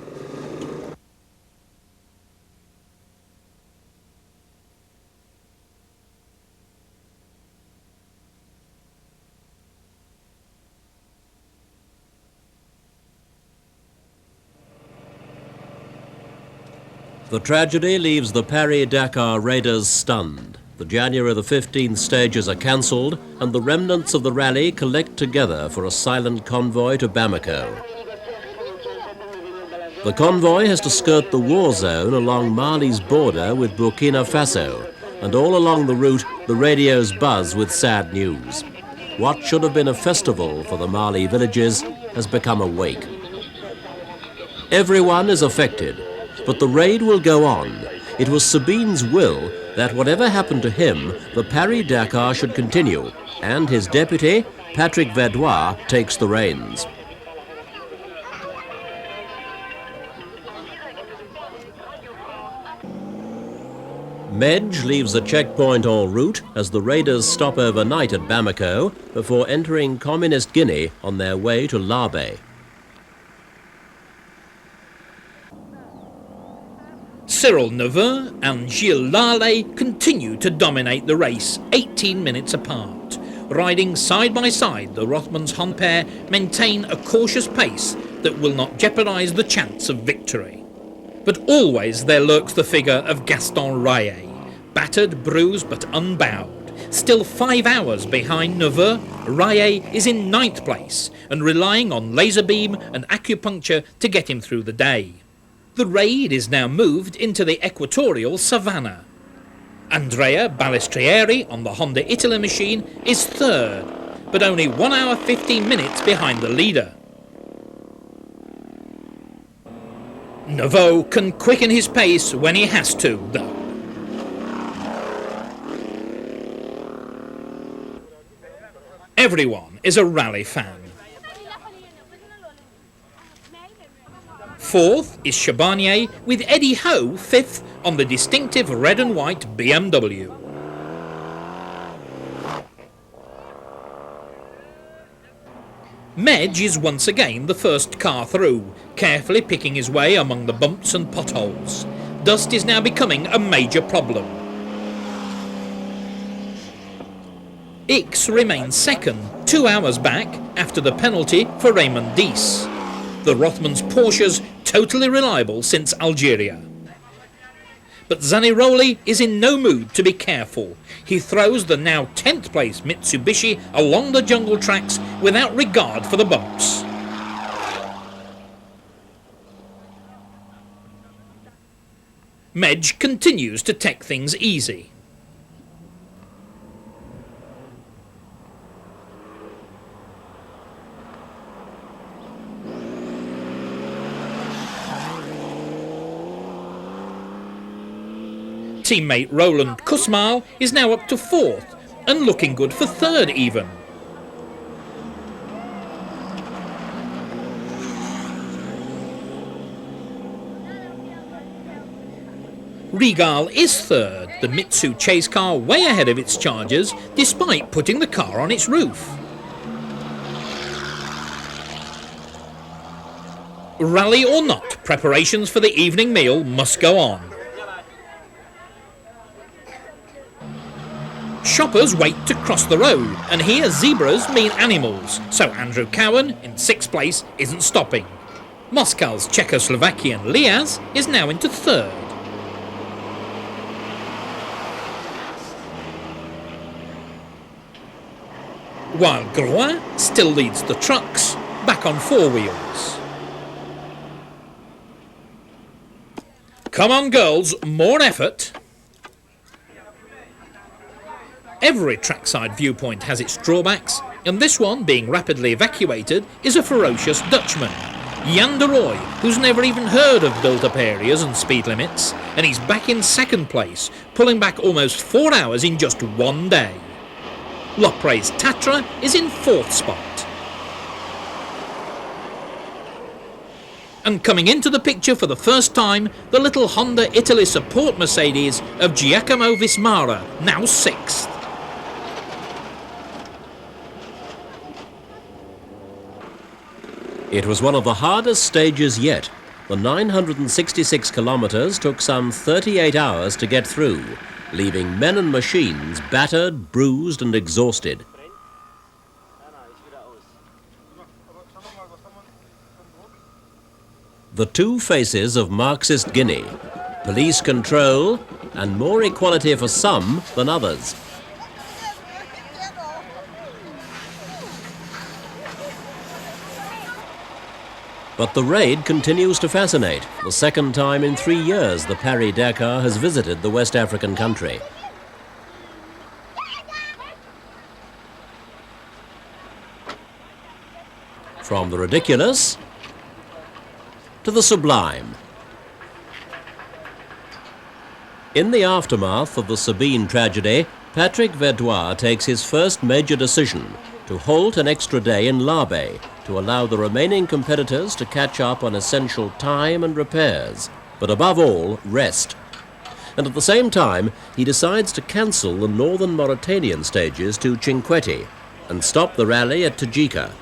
The tragedy leaves the Paris-Dakar raiders stunned. The January the 15th stages are cancelled, and the remnants of the rally collect together for a silent convoy to Bamako. The convoy has to skirt the war zone along Mali's border with Burkina Faso, and all along the route the radios buzz with sad news. What should have been a festival for the Mali villages has become a wake. Everyone is affected, but the raid will go on. It was Sabine's will that whatever happened to him, the Paris-Dakar should continue, and his deputy, Patrick Verdois, takes the reins. Medj leaves the checkpoint en route as the raiders stop overnight at Bamako before entering Communist Guinea on their way to Labé. Cyril Neveu and Gilles Lallet continue to dominate the race, 18 minutes apart. Riding side by side, the Rothmans-Hon pair maintain a cautious pace that will not jeopardise the chance of victory. But always there lurks the figure of Gaston Rayet, battered, bruised but unbowed. Still 5 hours behind Neveu, Rayet is in 9th place and relying on laser beam and acupuncture to get him through the day. The raid is now moved into the equatorial savannah. Andrea Balistrieri on the Honda Italy machine is third, but only 1 hour 15 minutes behind the leader. Nouveau can quicken his pace when he has to, though. Everyone is a rally fan. Fourth is Chabanier, with Eddie Ho fifth on the distinctive red and white BMW. Medj is once again the first car through, carefully picking his way among the bumps and potholes. Dust is now becoming a major problem. Ix remains second, 2 hours back after the penalty for Raymond Dies. The Rothmans Porsches totally reliable since Algeria. But Zaniroli is in no mood to be careful. He throws the now 10th place Mitsubishi along the jungle tracks without regard for the bumps. Medj continues to take things easy. Teammate Roland Kusmal is now up to fourth and looking good for third even. Regal is third, the Mitsu chase car way ahead of its chargers despite putting the car on its roof. Rally or not, preparations for the evening meal must go on. Shoppers wait to cross the road, and here zebras mean animals, so Andrew Cowan, in 6th place, isn't stopping. Moscow's Czechoslovakian Liaz is now into third. While Groin still leads the trucks, back on 4 wheels. Come on girls, more effort. Every trackside viewpoint has its drawbacks, and this one, being rapidly evacuated, is a ferocious Dutchman. Jan de Rooij, who's never even heard of built-up areas and speed limits, and he's back in 2nd place, pulling back almost 4 hours in just 1 day. Lopre's Tatra is in 4th spot. And coming into the picture for the first time, the little Honda Italy support Mercedes of Giacomo Vismara, now 6th. It was one of the hardest stages yet. The 966 kilometers took some 38 hours to get through, leaving men and machines battered, bruised and exhausted. The two faces of Marxist Guinea, police control and more equality for some than others. But the raid continues to fascinate. The 2nd time in 3 years the Paris-Dakar has visited the West African country. From the ridiculous to the sublime. In the aftermath of the Sabine tragedy, Patrick Verdois takes his first major decision to halt an extra day in Larbe to allow the remaining competitors to catch up on essential time and repairs, but above all, rest. And at the same time, he decides to cancel the northern Mauritanian stages to Chinquetti and stop the rally at Tajika.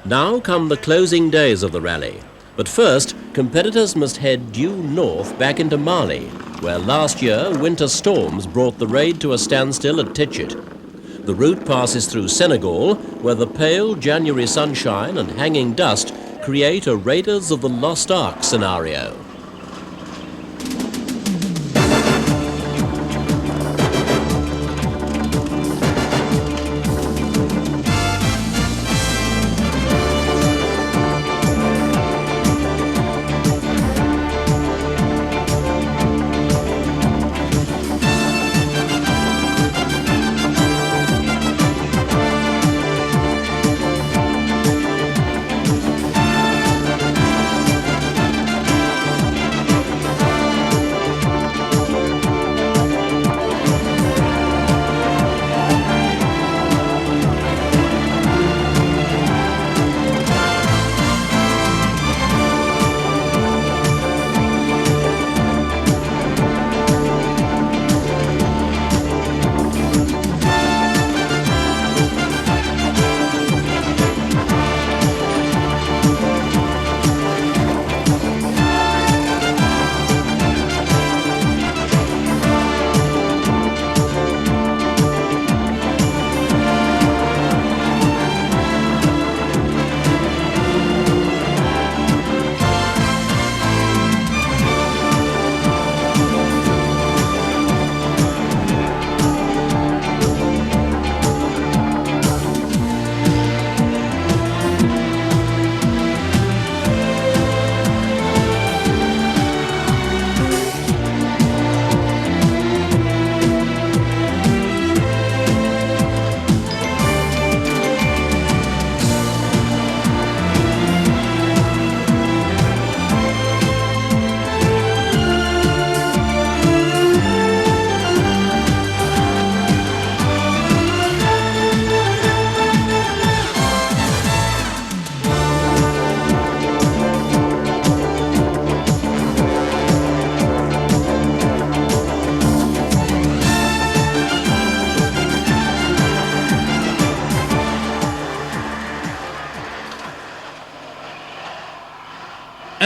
Now come the closing days of the rally, but first, competitors must head due north back into Mali, where last year winter storms brought the raid to a standstill at Tichit. The route passes through Senegal, where the pale January sunshine and hanging dust create a Raiders of the Lost Ark scenario.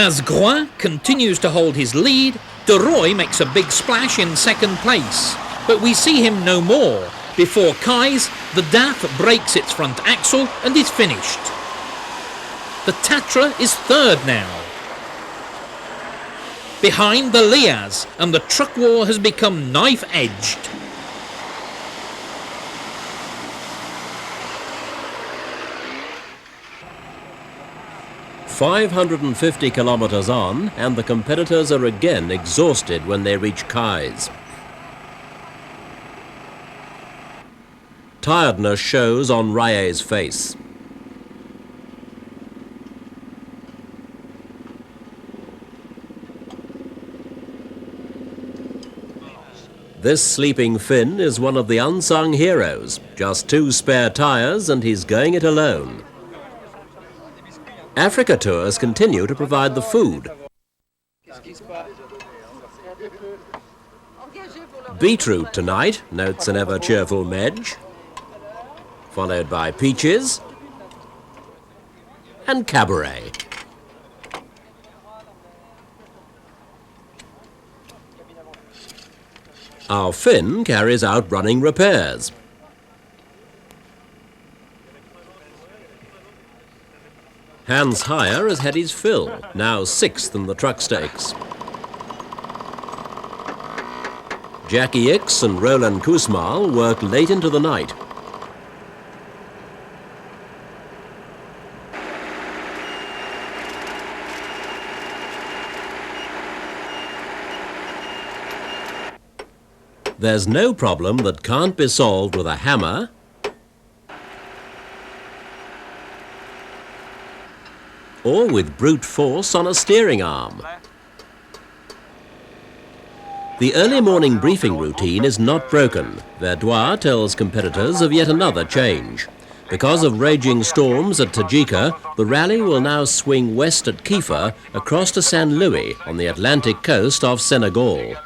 As Groin continues to hold his lead, De Roy makes a big splash in second place, but we see him no more. Before Kais, the DAF breaks its front axle and is finished. The Tatra is third now. Behind the Liaz, and the truck war has become knife-edged. "550 kilometers on, and the competitors are again exhausted when they reach Kais. Tiredness shows on Rayet's face. This sleeping Finn is one of the unsung heroes. Just 2 spare tyres and he's going it alone. Africa tours continue to provide the food. Beetroot tonight, notes an ever-cheerful Medj, followed by peaches and cabaret. Our Finn carries out running repairs. Hans Heyer has had his fill, now 6th in the truck stakes. Jackie Ix and Roland Kusmal work late into the night. There's no problem that can't be solved with a hammer or with brute force on a steering arm. The early morning briefing routine is not broken. Verdois tells competitors of yet another change. Because of raging storms at Tajika, the rally will now swing west at Kiefer across to Saint Louis on the Atlantic coast of Senegal.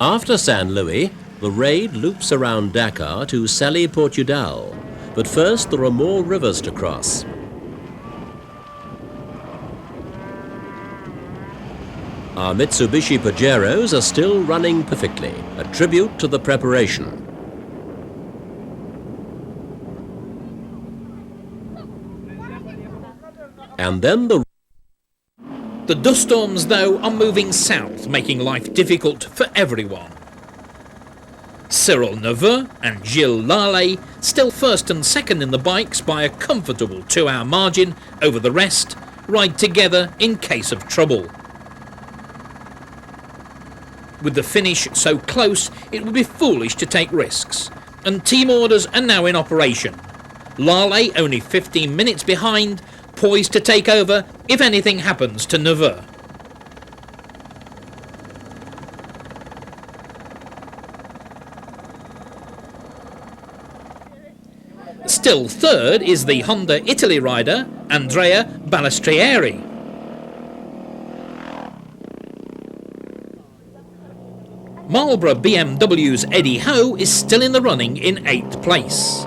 After Saint Louis, the raid loops around Dakar to Saly Portudal. But first there are more rivers to cross. Our Mitsubishi Pajeros are still running perfectly, a tribute to the preparation. And then The dust storms, though, are moving south, making life difficult for everyone. Cyril Neveu and Gilles Lallet, still first and second in the bikes by a comfortable 2-hour margin over the rest, ride together in case of trouble. With the finish so close, it would be foolish to take risks, and team orders are now in operation. Lallet only 15 minutes behind, poised to take over if anything happens to Neveu. Still third is the Honda Italy rider, Andrea Balestrieri. Marlboro BMW's Eddie Ho is still in the running in 8th place.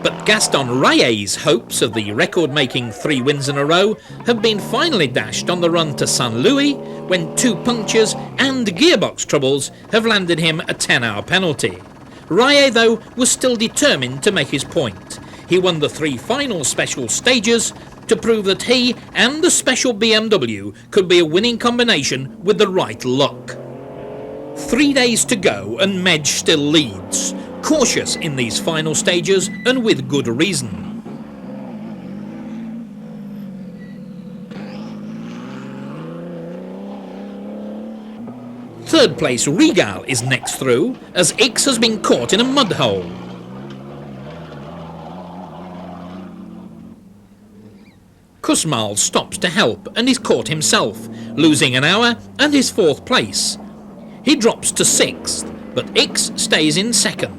But Gaston Rayet's hopes of the record-making 3 wins in a row have been finally dashed on the run to St. Louis when 2 punctures and gearbox troubles have landed him a 10-hour penalty. Rayet, though, was still determined to make his point. He won the 3 final special stages to prove that he and the special BMW could be a winning combination with the right luck. 3 days to go and Medj still leads, cautious in these final stages and with good reason. Third place Regal is next through, as X has been caught in a mud hole. Kusmal stops to help and is caught himself, losing an hour and his 4th place. He drops to 6th, but X stays in 2nd.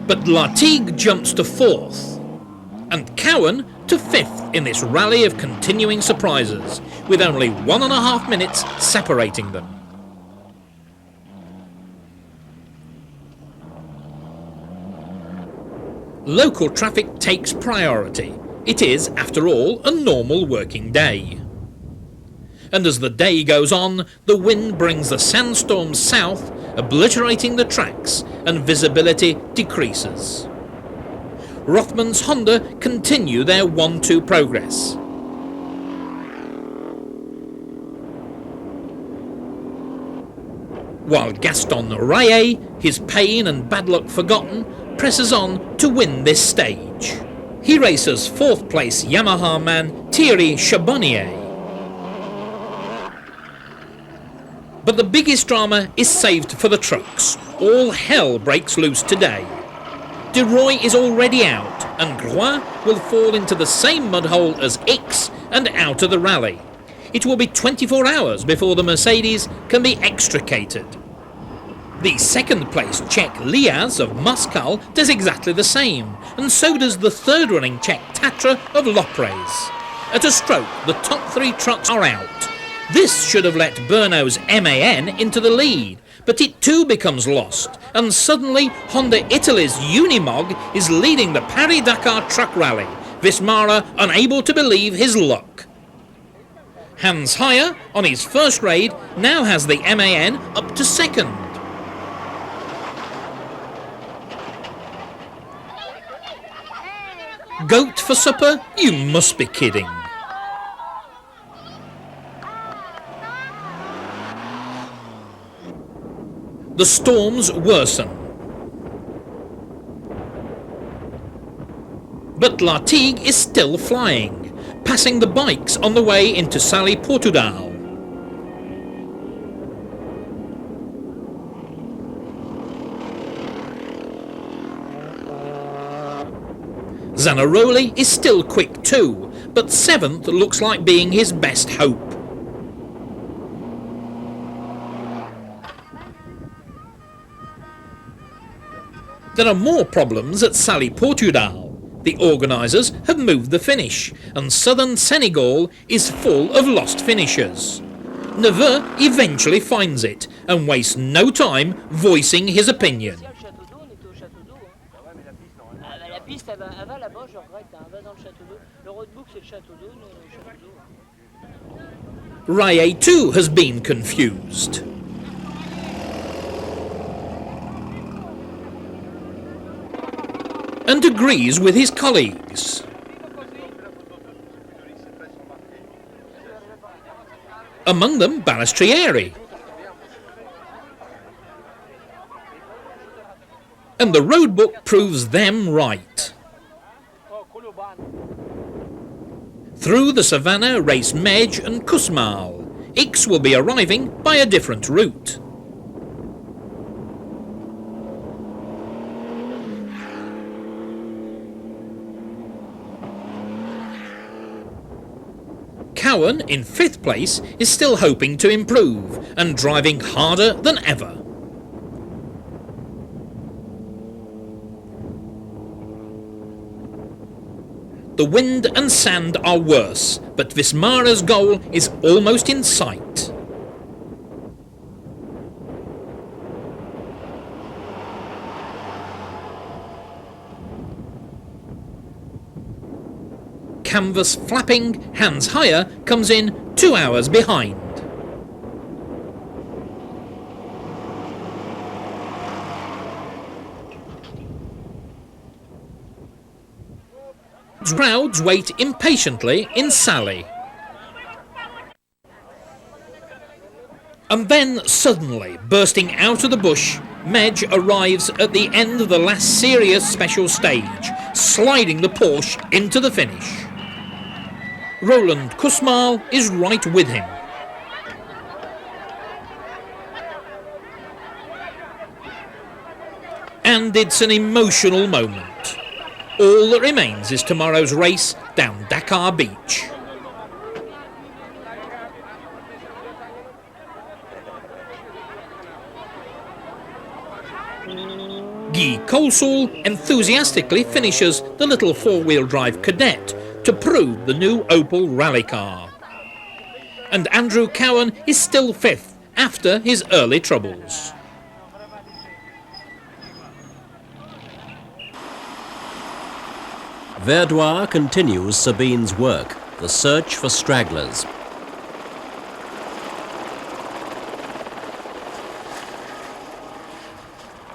But Lartigue jumps to 4th, and Cowan to 5th in this rally of continuing surprises, with only 1.5 minutes separating them. Local traffic takes priority. It is, after all, a normal working day. And as the day goes on, the wind brings the sandstorms south, obliterating the tracks, and visibility decreases. Rothman's Honda continue their 1-2 progress. While Gaston Rayet, his pain and bad luck forgotten, presses on to win this stage. He races 4th place Yamaha man Thierry Charbonnier. But the biggest drama is saved for the trucks. All hell breaks loose today. De Roy is already out, and Groin will fall into the same mud hole as X and out of the rally. It will be 24 hours before the Mercedes can be extricated. The 2nd place Czech Liaz of Moscow does exactly the same, and so does the 3rd running Czech Tatra of Lopres. At a stroke, the top 3 trucks are out. This should have let Brno's MAN into the lead, but it too becomes lost, and suddenly Honda Italy's Unimog is leading the Paris-Dakar truck rally, Vismara unable to believe his luck. Hans Heyer, on his first raid, now has the MAN up to 2nd. Goat for supper? You must be kidding. The storms worsen. But Lartigue is still flying, passing the bikes on the way into Saly Portudal. Zanaroli is still quick too, but 7th looks like being his best hope. There are more problems at Saly Portudal. The organisers have moved the finish, and southern Senegal is full of lost finishers. Neveu eventually finds it, and wastes no time voicing his opinion. Rayet too has been confused. And agrees with his colleagues. Among them Balestrieri. And the roadbook proves them right. Through the savannah race Medj and Kusmal. X will be arriving by a different route. Cowan, in 5th place, is still hoping to improve and driving harder than ever. The wind and sand are worse, but Vismara's goal is almost in sight. canvas flapping, hands higher, comes in 2 hours behind. Crowds wait impatiently in Sally. And then suddenly, bursting out of the bush, Medj arrives at the end of the last serious special stage, sliding the Porsche into the finish. Roland Kusmal is right with him. And it's an emotional moment. All that remains is tomorrow's race down Dakar Beach. Guy Colesall enthusiastically finishes the little four-wheel drive Cadet to prove the new Opel rally car. And Andrew Cowan is still fifth after his early troubles. Verdois continues Sabine's work, the search for stragglers.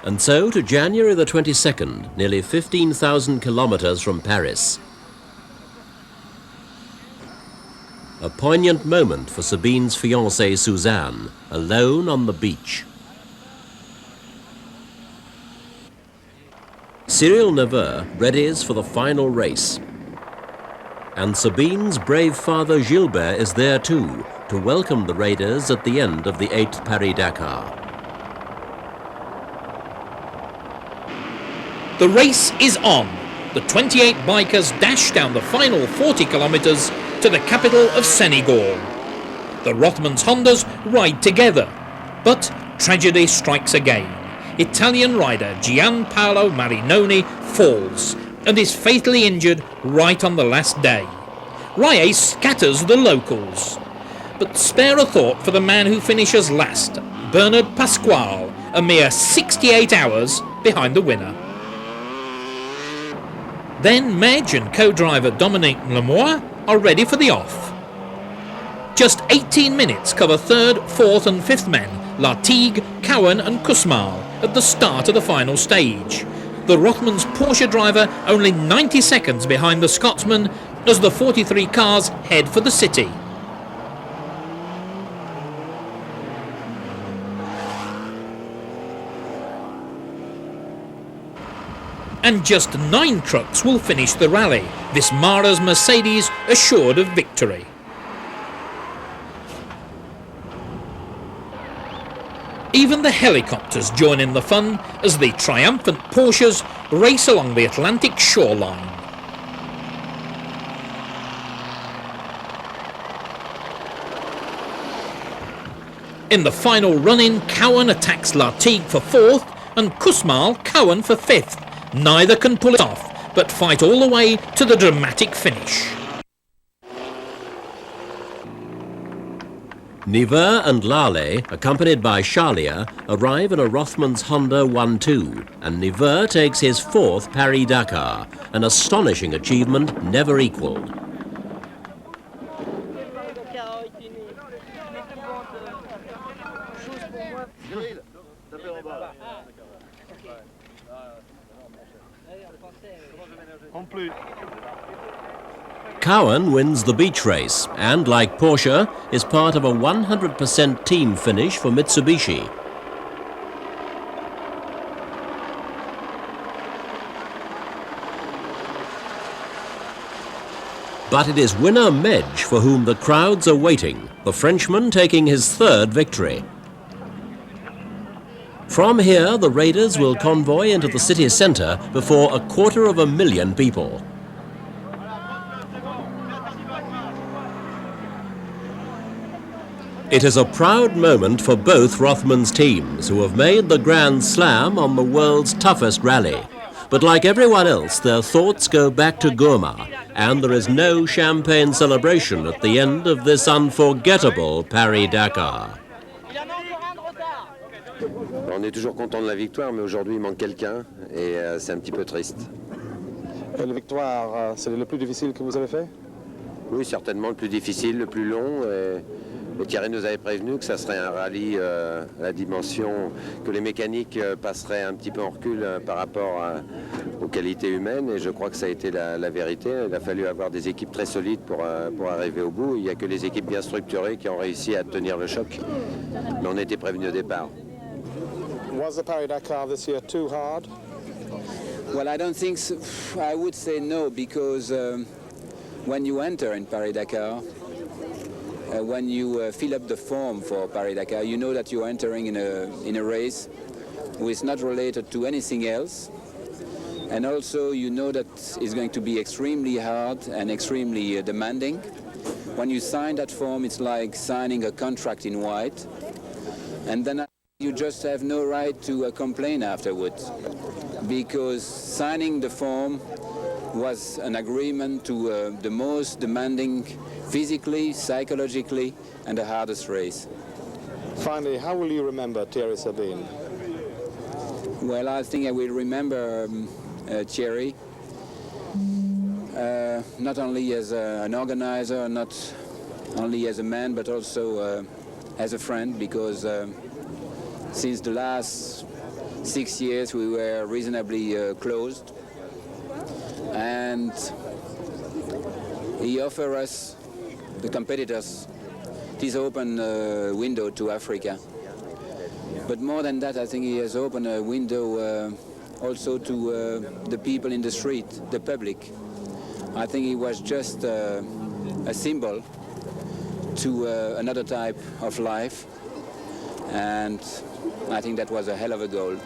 And so to January the 22nd, nearly 15,000 kilometers from Paris. A poignant moment for Sabine's fiancée Suzanne, alone on the beach. Cyril Neveu readies for the final race. And Sabine's brave father Gilbert is there too, to welcome the raiders at the end of the 8th Paris-Dakar. The race is on. The 28 bikers dash down the final 40 kilometers to the capital of Senegal. The Rothmans Hondas ride together, but tragedy strikes again. Italian rider Gianpaolo Marinoni falls and is fatally injured right on the last day. Rae scatters the locals. But spare a thought for the man who finishes last, Bernard Pasquale, a mere 68 hours behind the winner. Then Medj and co-driver Dominique Lemoyne are ready for the off. Just 18 minutes cover third, fourth and fifth men, Lartigue, Cowan and Kusmal, at the start of the final stage. The Rothmans Porsche driver only 90 seconds behind the Scotsman as the 43 cars head for the city. And just 9 trucks will finish the rally, Vismara's Mercedes assured of victory. Even the helicopters join in the fun as the triumphant Porsches race along the Atlantic shoreline. In the final run-in, Cowan attacks Lartigue for 4th and Kusmal Cowan for 5th. Neither can pull it off, but fight all the way to the dramatic finish. Neveu and Lale, accompanied by Charlier, arrive in a Rothmans Honda 1-2, and Neveu takes his 4th Paris-Dakar, an astonishing achievement never equalled. Cowan wins the beach race and, like Porsche, is part of a 100% team finish for Mitsubishi. But it is winner Medj for whom the crowds are waiting, the Frenchman taking his 3rd victory. From here, the raiders will convoy into the city centre before 250,000 people. It is a proud moment for both Rothmans teams, who have made the Grand Slam on the world's toughest rally. But like everyone else, their thoughts go back to Gourma, and there is no champagne celebration at the end of this unforgettable Paris-Dakar. On est toujours content de la victoire, mais aujourd'hui il manque quelqu'un et c'est un petit peu triste. La victoire, c'est le plus difficile que vous avez fait? Oui, certainement le plus difficile, le plus long. Et Thierry nous avait prévenu que ça serait un rallye à la dimension, que les mécaniques passeraient un petit peu en recul par rapport aux qualités humaines. Et je crois que ça a été la vérité. Il a fallu avoir des équipes très solides pour arriver au bout. Il n'y a que les équipes bien structurées qui ont réussi à tenir le choc. Mais on était prévenus au départ. Was the Paris-Dakar this year too hard? Well, I don't think so. I would say no, because when you enter in Paris-Dakar, when you fill up the form for Paris-Dakar, you know that you're entering in a race which is not related to anything else. And also you know that it's going to be extremely hard and extremely demanding. When you sign that form, it's like signing a contract in white. And then you just have no right to complain afterwards, because signing the form was an agreement to the most demanding physically, psychologically, and the hardest race. Finally, how will you remember Thierry Sabine? Well, I think I will remember Thierry, not only as an organizer, not only as a man, but also as a friend, because since the last 6 years we were reasonably closed, and he offered us, the competitors, this open window to Africa. But more than that, I think he has opened a window also to the people in the street, the public. I think he was just a symbol to another type of life, and I think that was a hell of a goal.